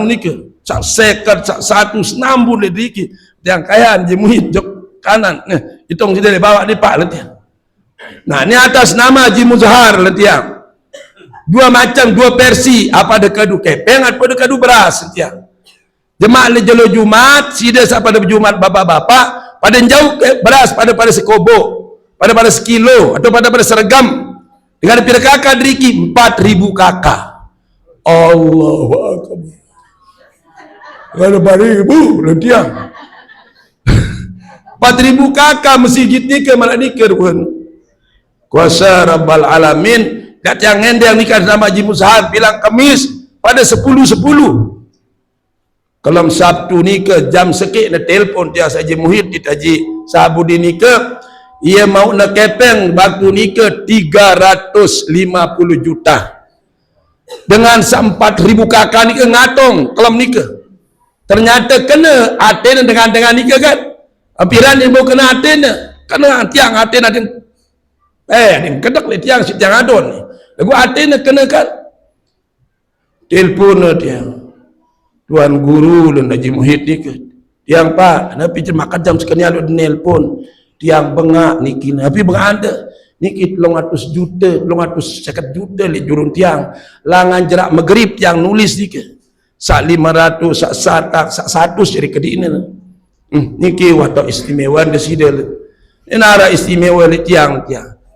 ni ke sak sekat sak 1 senambun le diki yang kaya Haji Muhid jok kanan hitung kita le bawa di pak le nah ni atas nama Haji Muzahar le tiang dua macam dua versi apa ada kadu kepeng apa ada kadu beras tiang jemaah le jelo Jumat sida siapa ada Jumat bapak-bapak pada jauh beras pada sekobo pada sekilo atau pada seragam dengan pira kakak driki 4.000 kakak Allahu Akbar kalau 4.000 le tiang 4.000 kakak masjid ni ke mana ni ke kuasa Rabbal Alamin dat yang ngendeng nikah sama Haji Muzahar bilang kemis pada 10:10. Kalau Sabtu ni ke jam sekit na telefon dia Haji Muhyiddin Haji Sahabudin ni ke ia mau nak kepeng waktu ni ke 350 juta dengan 4.000 kakak ni ke ngatong kelam ni ke ternyata kena aten dengan ni ke kan ampiran yang mau kena aten kena tiang aten ni kedak le tiang si tiang adon ni lagu aten kena kan telefon dia Tuan Guru dan Haji Muhyiddin ni ke tiang pak napi cuma jam sekali ada nelpon tiang bengak niki napi bengak anda niki 300 juta 350 juta li jurun tiang langan jerak maghrib tiang nulis ni ke sak 500 sak satak sak 100 jadi kedina niki watak istimewa de sidel nara istimewa li tiang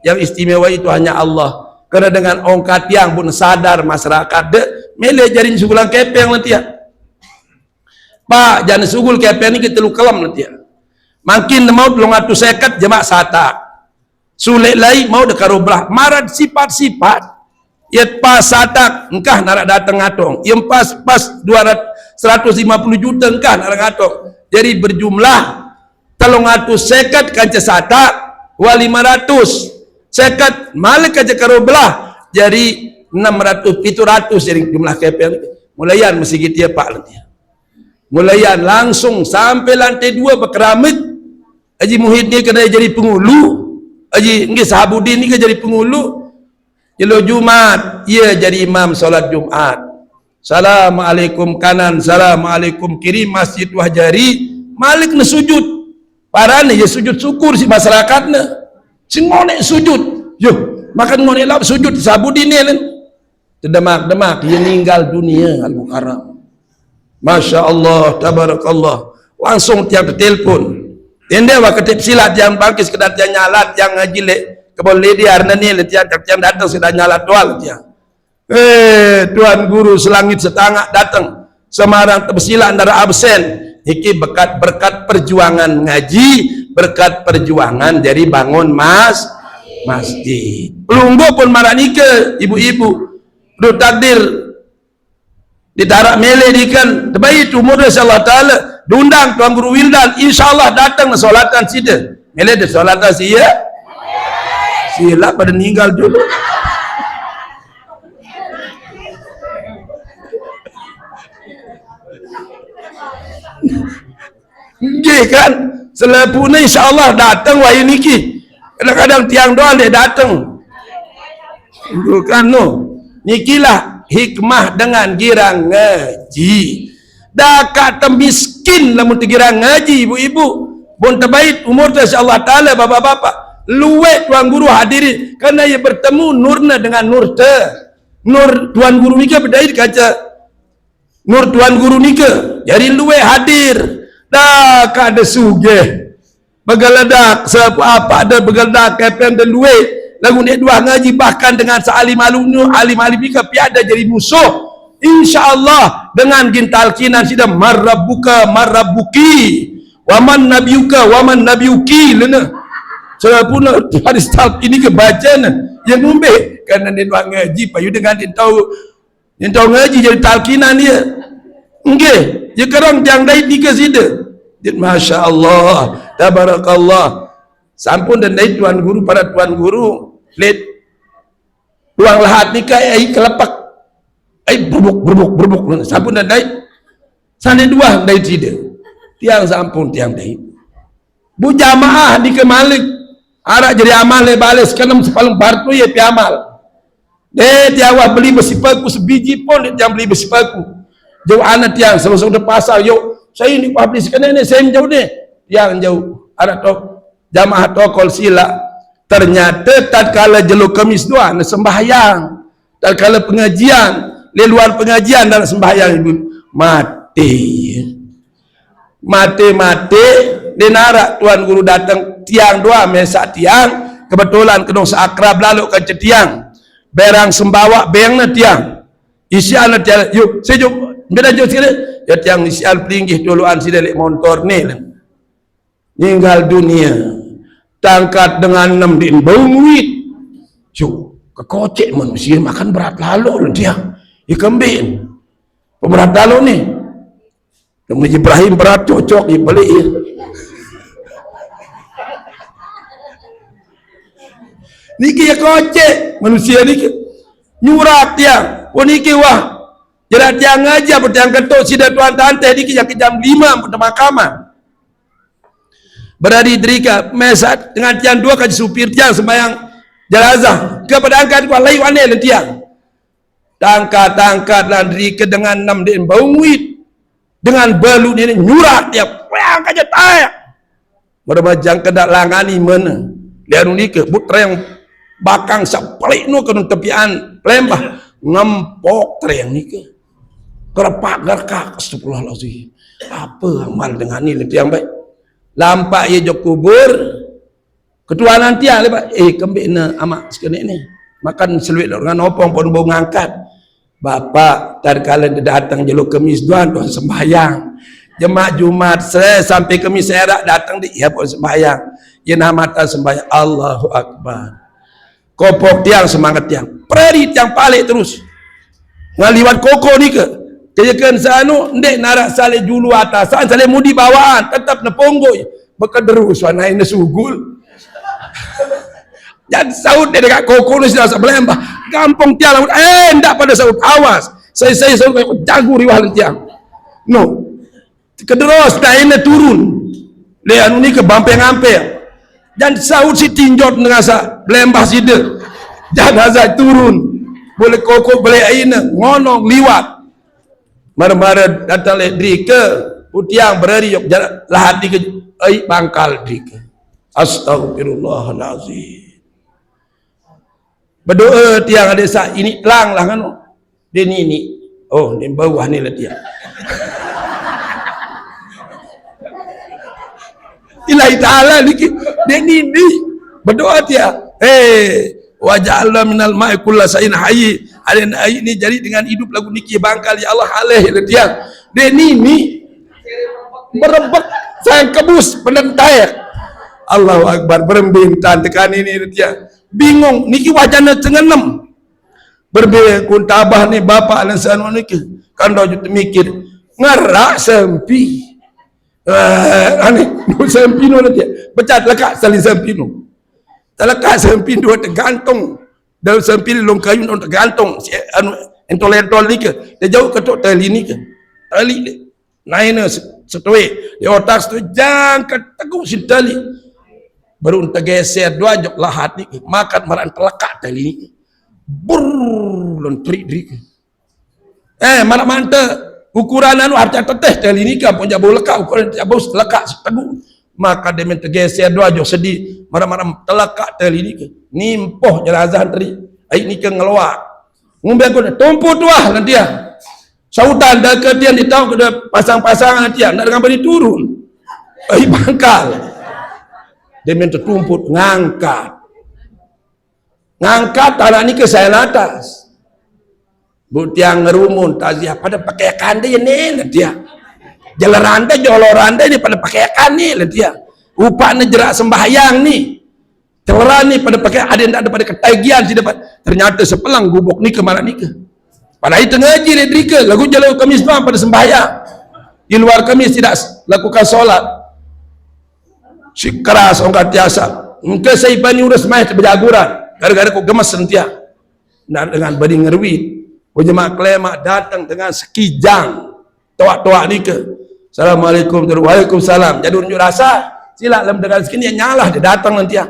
yang istimewa itu hanya Allah kerana dengan ongkat tiang pun sadar masyarakat de mele jaring sugulang kepeng nanti ya Pak jangan sugul kepeng ni kita lu kelam nanti ya makin mau 350 jemaah satak sulit lai mau dekaro belah marad sifat-sifat ya pas satak engkah narak datang ngatong yang pas 150 juta engkah narak ngatong jadi berjumlah 350 kanca satak wa 500 sekat malik aja karo belah jadi 600 700 jadi jumlah kepeng mulayan mesti gitu ya Pak nanti mulayan langsung sampai lantai 2 berkeramik Haji Muhyiddin kena jadi pengulu Haji Nggih Sahabudin ni ke jadi pengulu jelo Jumat ia jadi imam solat Jumat Assalamualaikum kanan Assalamualaikum kiri Masjid Wahjari malik na sujud parane ya sujud syukur si masyarakat na si ngonek sujud yo makan ngonek lap sujud Sahabudin ni kan demak ia meninggal dunia Al-Mukarram Masya Allah, tabarakallah langsung tiap telefon ini wak ketip silat yang bangkis kedat yang nyalat yang ngajile kebol ledi arna ni tiap datang sudah nyalat doal dia Tuan Guru selangit setengah datang Semarang tersilat antara absen iki berkat perjuangan ngaji berkat perjuangan dari bangun masjid pelunggu pun marah nike ibu-ibu udah takdir ditarak mele dikan terbaik umur Allah Ta'ala diundang Tuan Guru Wildan insyaAllah datang solatan sida mele de solatan sila pada meninggal dulu nggih kan selepuna insyaAllah datang wahai niki kadang-kadang tiang doa dia datang bukan no nikilah hikmah dengan girang ngaji dah kata miskin lamun girang ngaji ibu-ibu pun terbaik umur Allah Ta'ala bapak-bapak luwek Tuan Guru hadirin karena ia bertemu nurna dengan nur Tuan Guru nika berdait kaca nur Tuan Guru nika jadi luwek hadir dah kada sugih begaladak apa ada begaladak kepen dan luwek lagu ni dua ngaji bahkan dengan sealim alim ika piada jadi musuh insyaallah dengan gintal kinan sida marabbuka marabbuki waman nabiuka waman nabiuki lena sepuna hadis talq ini ke bacaan yang ngombe karena dia dua ngaji payu dengan dia tahu ngaji jadi talqinan dia nggih je karang jang dai tiga sida masyaallah tabarakallah sampun dan dai Tuan Guru pada Tuan Guru let ruang lahat ni kai kelepak berbuk sampun dan dai sana dua dai tidak tiang sampun tiang dai bu jamaah di kemalik arak jadi amal bales kanam sepalung bartu ya pi amal tiawah beli besi paku sebiji pun dia beli besi paku jauh anak tiang sama-sama de pasar yo saya ni publish kan ni saya jauh ni tiang jauh ada tok jamaah tokol sila ternyata tatkala jeluk Kamis dua nak sembahyang tatkala pengajian di luar pengajian dan sembahyang ibu mati dinarak Tuan Guru datang tiang dua mesak tiang kebetulan kedong seakrab lalu ke tiang berang sembawa bengna tiang isian tiang yuk saya jom beda jom sekali ya tiang isian pelinggih duluan sidalik motor ni meninggal dunia tangkat dengan 6 din bauit cuk kekocek manusia makan berat lalu dia ikembin pemerhati lo ni Nabi Ibrahim berat cocok dia balik ya. Niki ya kocek manusia ni nyurak tiang pun niki wah jadi tiang aja bertiang ketuk sida tuan tante niki yang ke jam 5 mahkamah berada drika mesat dengan tiang 2 kaji supir tiang sembahyang jenazah kepada angkat kuat layu aneh dan tiang tangkat dan drika dengan 6 din bau wit dengan balu ni nyurak tiap wang kaja tayak berbajang kedak langani mana lihat ni ke putra yang bakang sapalik nu ke tepian lembah ngempok terang ni ke kerpak gerkak astagfirullahalazim apa amal dengan ni yang baik lampak ye jok kubur ketua nanti lepas kembik na amak sekene ni makan seluit dengan opong pun bau ngangkat bapak tatkala dia datang jeluk kemis duan tuan sembahyang jemaah Jumat sampai kemis serak datang dia pun sembahyang dia namatan sembahyang Allahu Akbar kopok tiang semangat tiang preri tiang palik terus ngaliwat koko ni ke kejekan sanu ndek narak saleh julu atasan saleh mudi bawaan tetap neponggoy berkederus wanai nesugul dan saud dia dekat koko ni sudah sebelembah gampang tiang ndak pada saud awas saya saud jago riwah tiang no kederos dah ini turun le anu ni ke bampeng-ampeng dan saud si tinjot dengan sa belembah sida jenazah turun boleh koko boleh aina ngonong liwat mar-mar datang le drike putiang berari yok lahat di ke ai bangkal drike astagfirullahalazim berdoa tiang ada sa ini lang lah kan dia ni oh di bawah ni lah dia ilahi ta'ala ni dia ni berdoa dia waja'alna minal ma'i kulla sa'in hayy alin ayy ni jadi dengan hidup lagu niki bangkal ya Allah aleh dia ni berebek sayang kebus penentai Allahu Akbar berembintan tekan ini dia bingung niki wajana cengenem berbeda kun tabah ni bapak alasan niki kan do mikir ngerak sempi sempino nanti becat lekat salin sempino lekat sempino tergantung dalam sempino long kayu on tergantung anu entol ni ke dia jauh ketuk tali ni ke tali naina setwe di otak tu jangkat teguh si tali baru tergeser dua jok lahat ni makan maran terlekat tali ni bur lon trik mana manta ukuran anu harga teteh tali ni kan pun jabo lekat ukuran jabo lekat teguh maka dia tergeser dua jok sedih marah-marah terlekat tali ni ke nimpoh jenazah teri ai ni ke ngeluar ngombe aku tumpu tuah nanti dia sautan dah ke dia tahu ke pasang-pasangan nanti nak dengan beri turun ai bangkal dia minta tumput ngangkat tanah ni ke saya atas butiang ngerumun taziah pada pakai kande ni dia jalaranda joloranda ni pada pakai kande ni dia upana jerak sembahyang ni teleran ni pada pakai ada yang ada pada ketagihan si dapat ternyata sepelang gubuk ni ke mana ni ke pada itu ngaji dia drika lagu jalan kamis doang pada sembahyang di luar kamis tidak lakukan solat si keras orang tiasa mungkin saya bani urus mai berjaguran gara-gara kau gemas sentia dengan badi ngerwit jemaah klemak datang dengan sekijang toak-toak ni ke assalamualaikum waalaikumsalam jadi unjuk rasa sila dalam dengan sekini nyalah dia datang nanti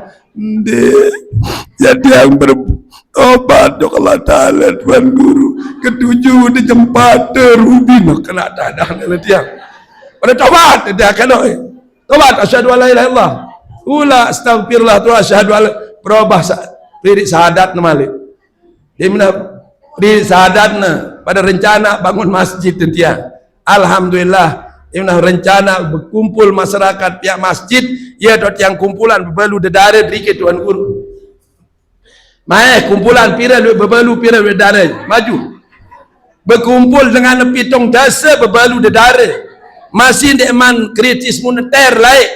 jadi yang bertobat dok Allah Ta'ala Tuan Guru ketujuh di jempata rubi nak kena dadah nanti pada tobat dia kena tobat asyhadu alla ilaha illallah ula astagfirullah tu asyhadu alla berubah pirik syahadat malik dia mana pirik syahadatna pada rencana bangun masjid nanti alhamdulillah ini rencana berkumpul masyarakat pihak masjid ia dot yang kumpulan berbalu dedare dikit Tuan Guru mai kumpulan pira berbalu pira dedare maju berkumpul dengan pitong dasa berbalu dedare masih deman kritis moneter lain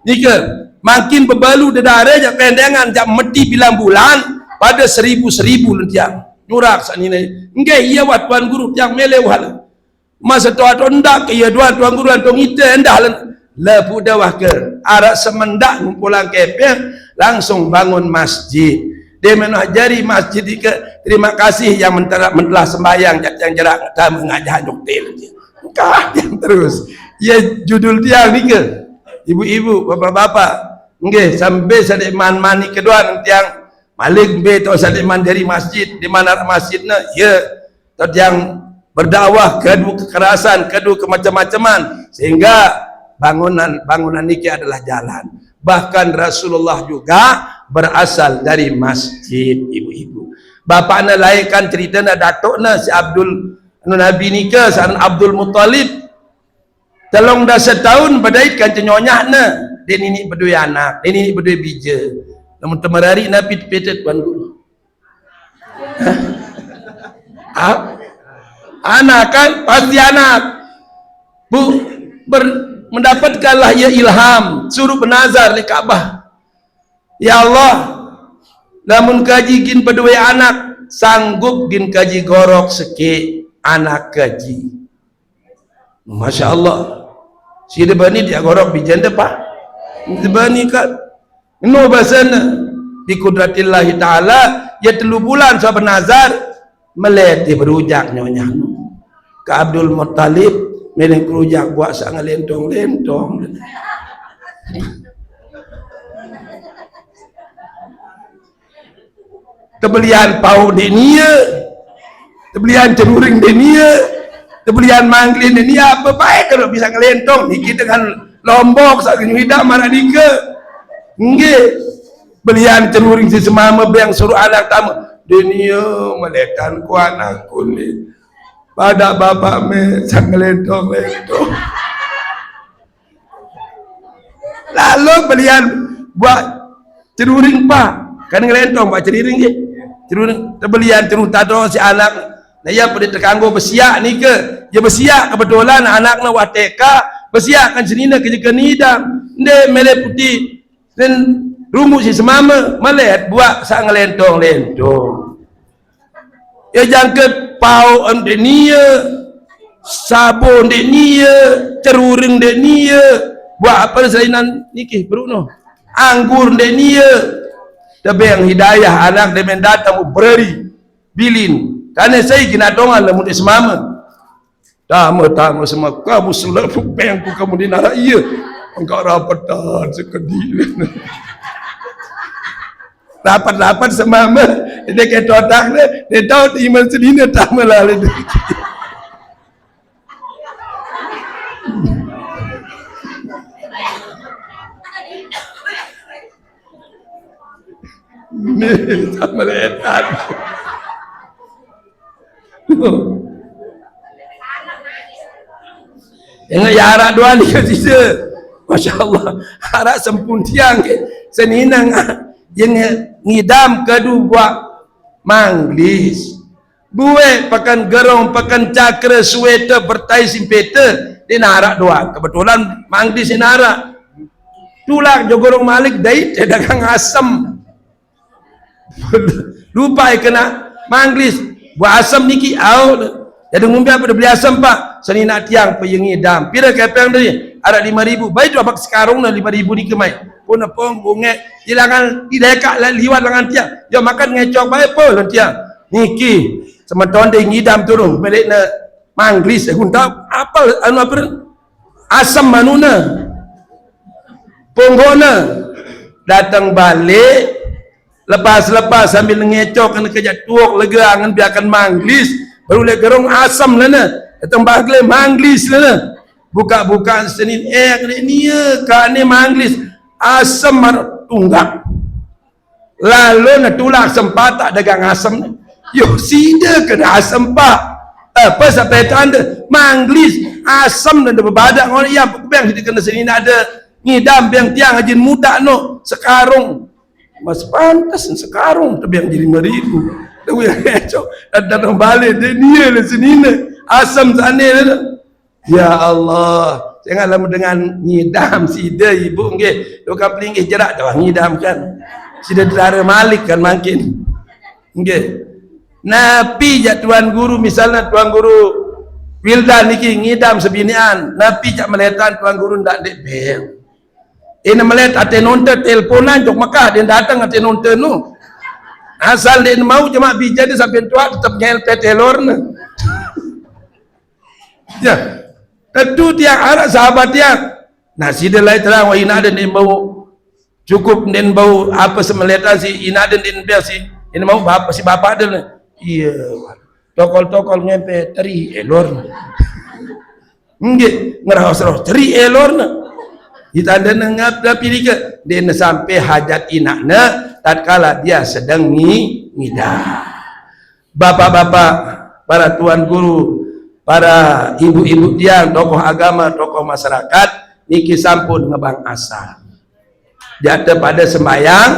nika makin berbalu dedare jak pendengan jak meti bilang bulan pada 1000 lentiang nyurak sanine nggih iya wat Tuan Guru yang melewah masa tua tondak ya dua tuan guru tuan kita endah lepu dawah ke arak semendak ngumpulan kepeng langsung bangun masjid. Dia menajari masjid ke terima kasih yang mentelah sembahyang yang jarak tak mengajar dokter dia. Kah yang terus. Ya judul dia ni ke ibu-ibu bapak-bapak nggih sampai sadik man-mani kedua nanti yang malik be to sadik man dari masjid di mana masjidnya ya to yang berdakwah kedua kekerasan kedua kemacam-macaman sehingga bangunan niki adalah jalan. Bahkan Rasulullah juga berasal dari masjid ibu-ibu. Bapaknya lahirkan ceritanya datuknya si Abdul Nabi nikah san Abdul Muttalib. Telung dah setahun berdaikan cenyonyahnya. Dia ini berdua anak, dia ini berdua bija. Namun temerari Nabi petet tuan guru. Anak kan pasti anak. Mendapatkanlah ia ilham suruh bernazar di Kaabah. Ya Allah, namun kaji gin berdua anak sanggup gin kaji gorok seke anak kaji. Masya Allah. Si debani dia gorok bijan depan. Debani kan. Ini bahasanya di kudratillahi ta'ala ya 3 bulan saya bernazar meleti berujak nyonya. Ke Abdul Muttalib meleng kerujak buat sangat lentong-lentong. Tebelian pau denia, tebelian ceruring denia, tebelian manglin denia, apa baik kalau bisa ngelentong. Niki dengan lombok saat hidup mana nika, nggih belian ceruring si semama yang suruh anak tamu denia melekan ku anakku ni. Pada bapak me sang lentong-lentong. Lalu belian buat ceruring pak, kan ngelentong buat ceruring je. Ceruring terbelian cerut tado si anak. Nah ya pada terkanggo bersiak ni ke? Ya bersiak kebetulan anaknya wateka, bersiak kan senina kerja nidam. Nde mele putih dan rumus si semama melet buat sang lentong-lentong. Ya jangket pau denia, sabun denia, ceruring denia, buat apa selainan niki Bruno? Anggur denia. Tapi yang hidayah anak dia mendatang beri bilin. Karena saya kena dongan lah muda semama. Tamu semua kamu sulah pengku kamu di nara iya. Engkau rapatan sekedil. Rapat-rapat semama dia kata otak dia tahu iman sedina tak melalui ni tak melekat yang yarak dua ni ke sisa Masya Allah harap sempun tiang ke seninang yang ngidam kedua mangglis buat pakan gerong pakan cakra sweater bertai simpeta dia narak doang kebetulan mangglis dia narak tulak jogorong malik dari dagang asam lupa kena mangglis buat asam niki au jadi ngumpi apa dia beli asam pak seni nak tiang pergi ngidam pira kepeng dari ada 5.000 baik tu apa sekarang na 5.000 ni kemai pun apa bunge hilangan dilekak liwat lengan tiang yo makan ngecok baik apa lan tiang niki semeton dia ngidam turun balik na mangglis aku tahu apa anu apa asam manuna ponggona datang balik lepas sambil ngecok kena kejat tuak lega angan biarkan mangglis baru le gerong asam lana datang balik mangglis lana buka-buka senin ni ka ni mangglis asam tunggak lalu na tulak sempat tak dagang asam yo sida kena asam pak apa sampai tanda mangglis asam dan berbadak orang yang bang di kena senin ada ngidam yang tiang ajin muda no sekarung mas pantas sekarung tapi yang jadi 5.000 tahu yang ngecok datang balik dia ni lah senina asam sana ya Allah janganlah dengan ngidam sida ibu nggih dokap linggih jerak dah ngidam kan sida dara malik kan makin nggih napi ja tuan guru misalnya tuan guru Wildan niki ngidam sebinian napi jak meletan tuan guru ndak dek bel. Ini melet ate nonton teleponan jok Mekah dia datang ate nonton nu. Asal dia mau cuma bija dia sampai tua tetap ngel telorna. Ya. Tentu tiang anak sahabat tiang. Nah si dia lain terang wah ina den bau cukup den bau apa semeletan si ina den bel si ini mau bapak si bapak dia. Iya. Tokol-tokol ngempe teri elor. Nggih, ngerahos-rahos teri elor. Ditanda ngap tapi dia dia sampai hajat inakna tatkala dia sedang ngidam. Bapak-bapak, para tuan guru, para ibu-ibu tiang, tokoh agama, tokoh masyarakat niki sampun ngebang asar. Jatuh pada sembahyang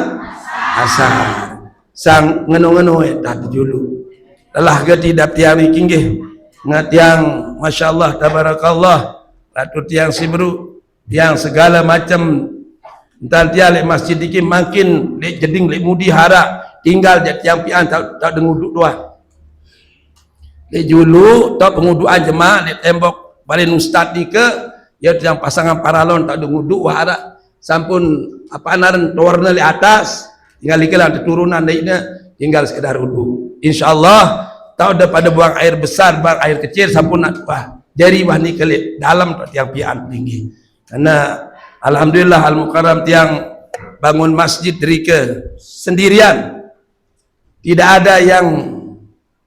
asar. Sang ngenu-ngenu tak dulu. Telah ke tidak tiang niki nggih ngat tiang masyaallah tabarakallah ratu tiang sibru tiang segala macam entar tiang lek masjid iki makin lek jeding lek mudi hara tinggal jat tiang pian tak denguduk doa lek julu tak penguduan jemaah lek tembok balen ustaz nike ya tiang pasangan paralon tak denguduk hara sampun apa anaran towarna lek atas tinggal ikelah turunan daiknya tinggal sekedar wudu. InsyaAllah tahu daripada buang air besar, buang air kecil sampun nak wah jari wah ni kelip dalam tiang pian tinggi. Karena alhamdulillah al-mukarram tiang bangun masjid rike sendirian. Tidak ada yang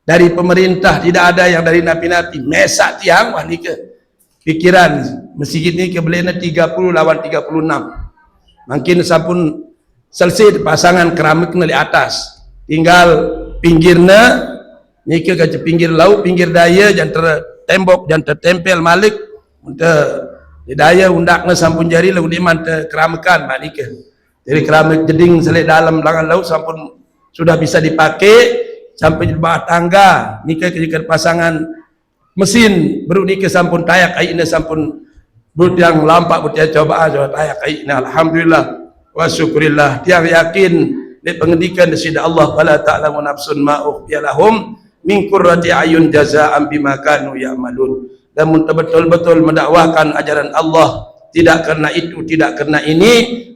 dari pemerintah, tidak ada yang dari napi-napi. Mesak tiang wah ni ke pikiran masjid ni ke belena 30 lawan 36. Mungkin sampun selesai pasangan keramik di atas. Tinggal pinggirnya nika ke pinggir laut, pinggir daya jangan tembok jangan tertempel malik untuk di daya undaknya sampun jari lalu diman keramakan nika. Jadi keramik jeding selek dalam langan laut sampun sudah bisa dipakai sampai di bawah tangga nika ke pasangan mesin baru nika sampun tayak aina sampun but yang lampak but coba tayak aina. Alhamdulillah wa syukurillah tiang yakin di pengendikan daripada Allah fala ta'lamu nafsun ma ukhfiya lahum min qurrati ayun jazaa'an bima kanu ya'malun. Dan betul-betul mendakwahkan ajaran Allah tidak karena itu tidak karena ini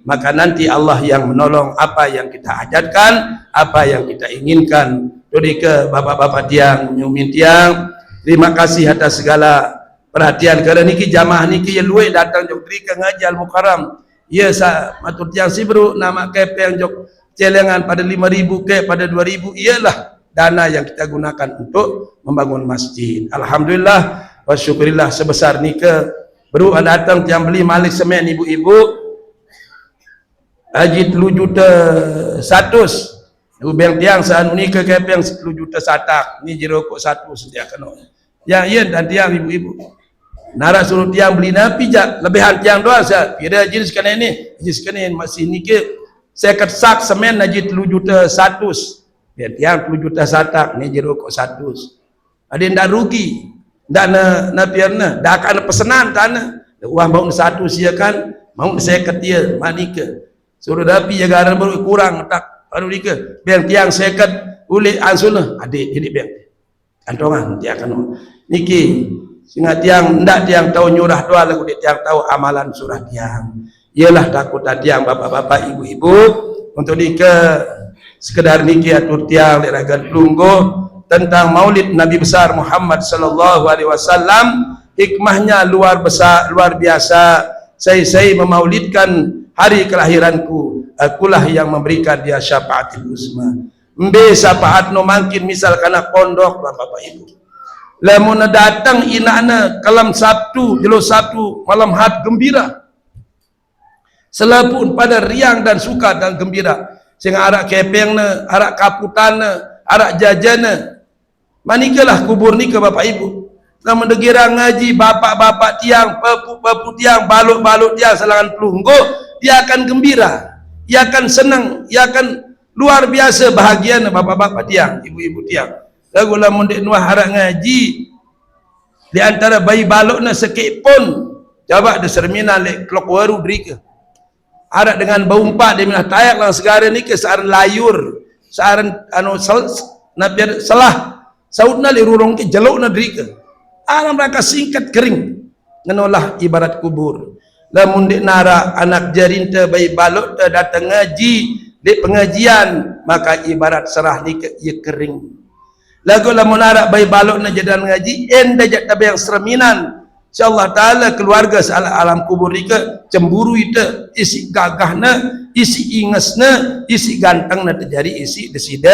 maka nanti Allah yang menolong apa yang kita hajatkan apa yang kita inginkan. Jadi ke bapak-bapak tiang nyumin tiang terima kasih atas segala perhatian kerana niki jamaah niki yang luwe datang jog diri ke ngaji al-mukarram ya sa matur tiang sibru nama kepeng jog celengan pada 5.000 ke pada 2.000 ialah dana yang kita gunakan untuk membangun masjid. Alhamdulillah wa syukurillah sebesar nika baru datang tiang beli malik semen ibu-ibu haji 10 juta 100 ubeng tiang saat nika kepeng 10 juta satak ni jerokok 1 sediakan yang iya dan tiang ibu-ibu nara suruh tiang beli napi jak lebihan tiang doang saya kira jenis kena ini jenis kena masih nika saya kesak semen aja 3 juta 100 ya tiang 10 juta satak ni jerokok 100 ada yang tak rugi tak na piarna dah akan pesanan tanah uang bau 1 siakan mau saya ketia manika suruh dapi jaga baru kurang tak baru nika biang tiang seket ulit ansuna adik jadi biang kantongan dia akan niki singa tiang ndak tiang tahu nyurah doa lagu dia tiang tahu amalan surah tiang ialah takut tiang bapak-bapak ibu-ibu untuk nika sekedar niki atur tiang leragan lungguh tentang maulid Nabi besar Muhammad sallallahu alaihi wasallam hikmahnya luar besar luar biasa. Saya memaulidkan hari kelahiranku akulah yang memberikan dia syafaatul uzma mbe syafaat no mungkin misal kana pondok bapak ibu lamun datang inana kalam Sabtu jelo Sabtu malam had gembira selapun pada riang dan suka dan gembira sehingga arak kepengna arak kaputana arak jajana manikalah kubur ni ke bapak ibu namun degira ngaji bapak-bapak tiang papu-papu tiang baluk-baluk tiang selangan pelunggo dia akan gembira dia akan senang dia akan luar biasa bahagia bapak-bapak tiang ibu-ibu tiang lagu lamun dek nuah arak ngaji di antara bayi balukna sekek pun coba de sermina lek klok waru drike arak dengan bau empat dia minah tayak lang segara ni ke searan layur searan anu nabiar salah saudna li rurong ke jeluk na drike alam rangka singkat kering ngenolah ibarat kubur. Lamun dik nara anak jarinta bayi balok te datang ngaji di pengajian, maka ibarat serah ni ke ia kering. Lagu lamun nara bayi balok na jadan ngaji enda jat tabe yang sereminan. InsyaAllah ta'ala keluarga salah alam kubur ni ke cemburu itu isi gagahna, isi ingesna, isi gantengna terjadi isi desida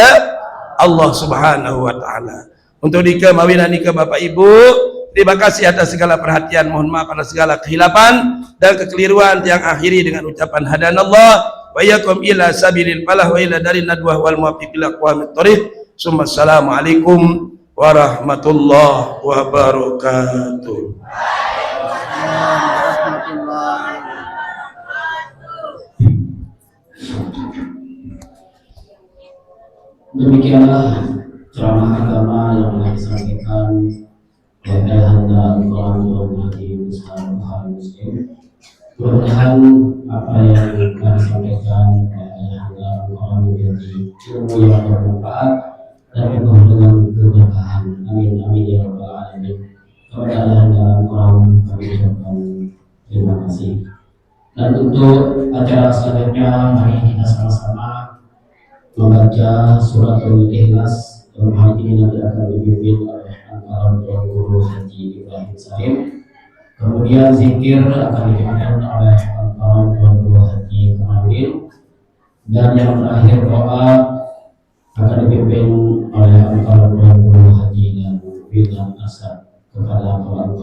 Allah subhanahu wa ta'ala. Untuk nika mawinan nika Bapak Ibu, terima kasih atas segala perhatian, mohon maaf atas segala kehilapan dan kekeliruan yang akhiri dengan ucapan hadanallah wa iyyakum ila sabilil falah wa ila darin nadwah wal muwaffiq ila aqwamit thoriq. Assalamualaikum warahmatullahi wabarakatuh. Demikianlah ceramah agama yang telah disampaikan oleh Handa Al-Quran Haji Ustaz Bukhari Muslim. Mudah-mudahan apa yang telah disampaikan oleh Handa Al-Quran menjadi ilmu yang bermanfaat dan penuh dengan keberkahan. Amin amin ya rabbal alamin. Kepada Handa Al-Quran kami ucapkan terima kasih. Dan untuk acara selanjutnya, mari kita sama-sama membaca surat Al-Ikhlas. Dalam hal ini nanti akan dipimpin oleh Al-Quran Tuan Guru Haji Ibrahim Salim. Kemudian zikir akan dipimpin oleh Al-Quran Tuan Guru Haji Kamaludin. Dan yang terakhir doa akan dipimpin oleh Al-Quran Tuan Guru Haji dan Firdan Asad kepada Al-Quran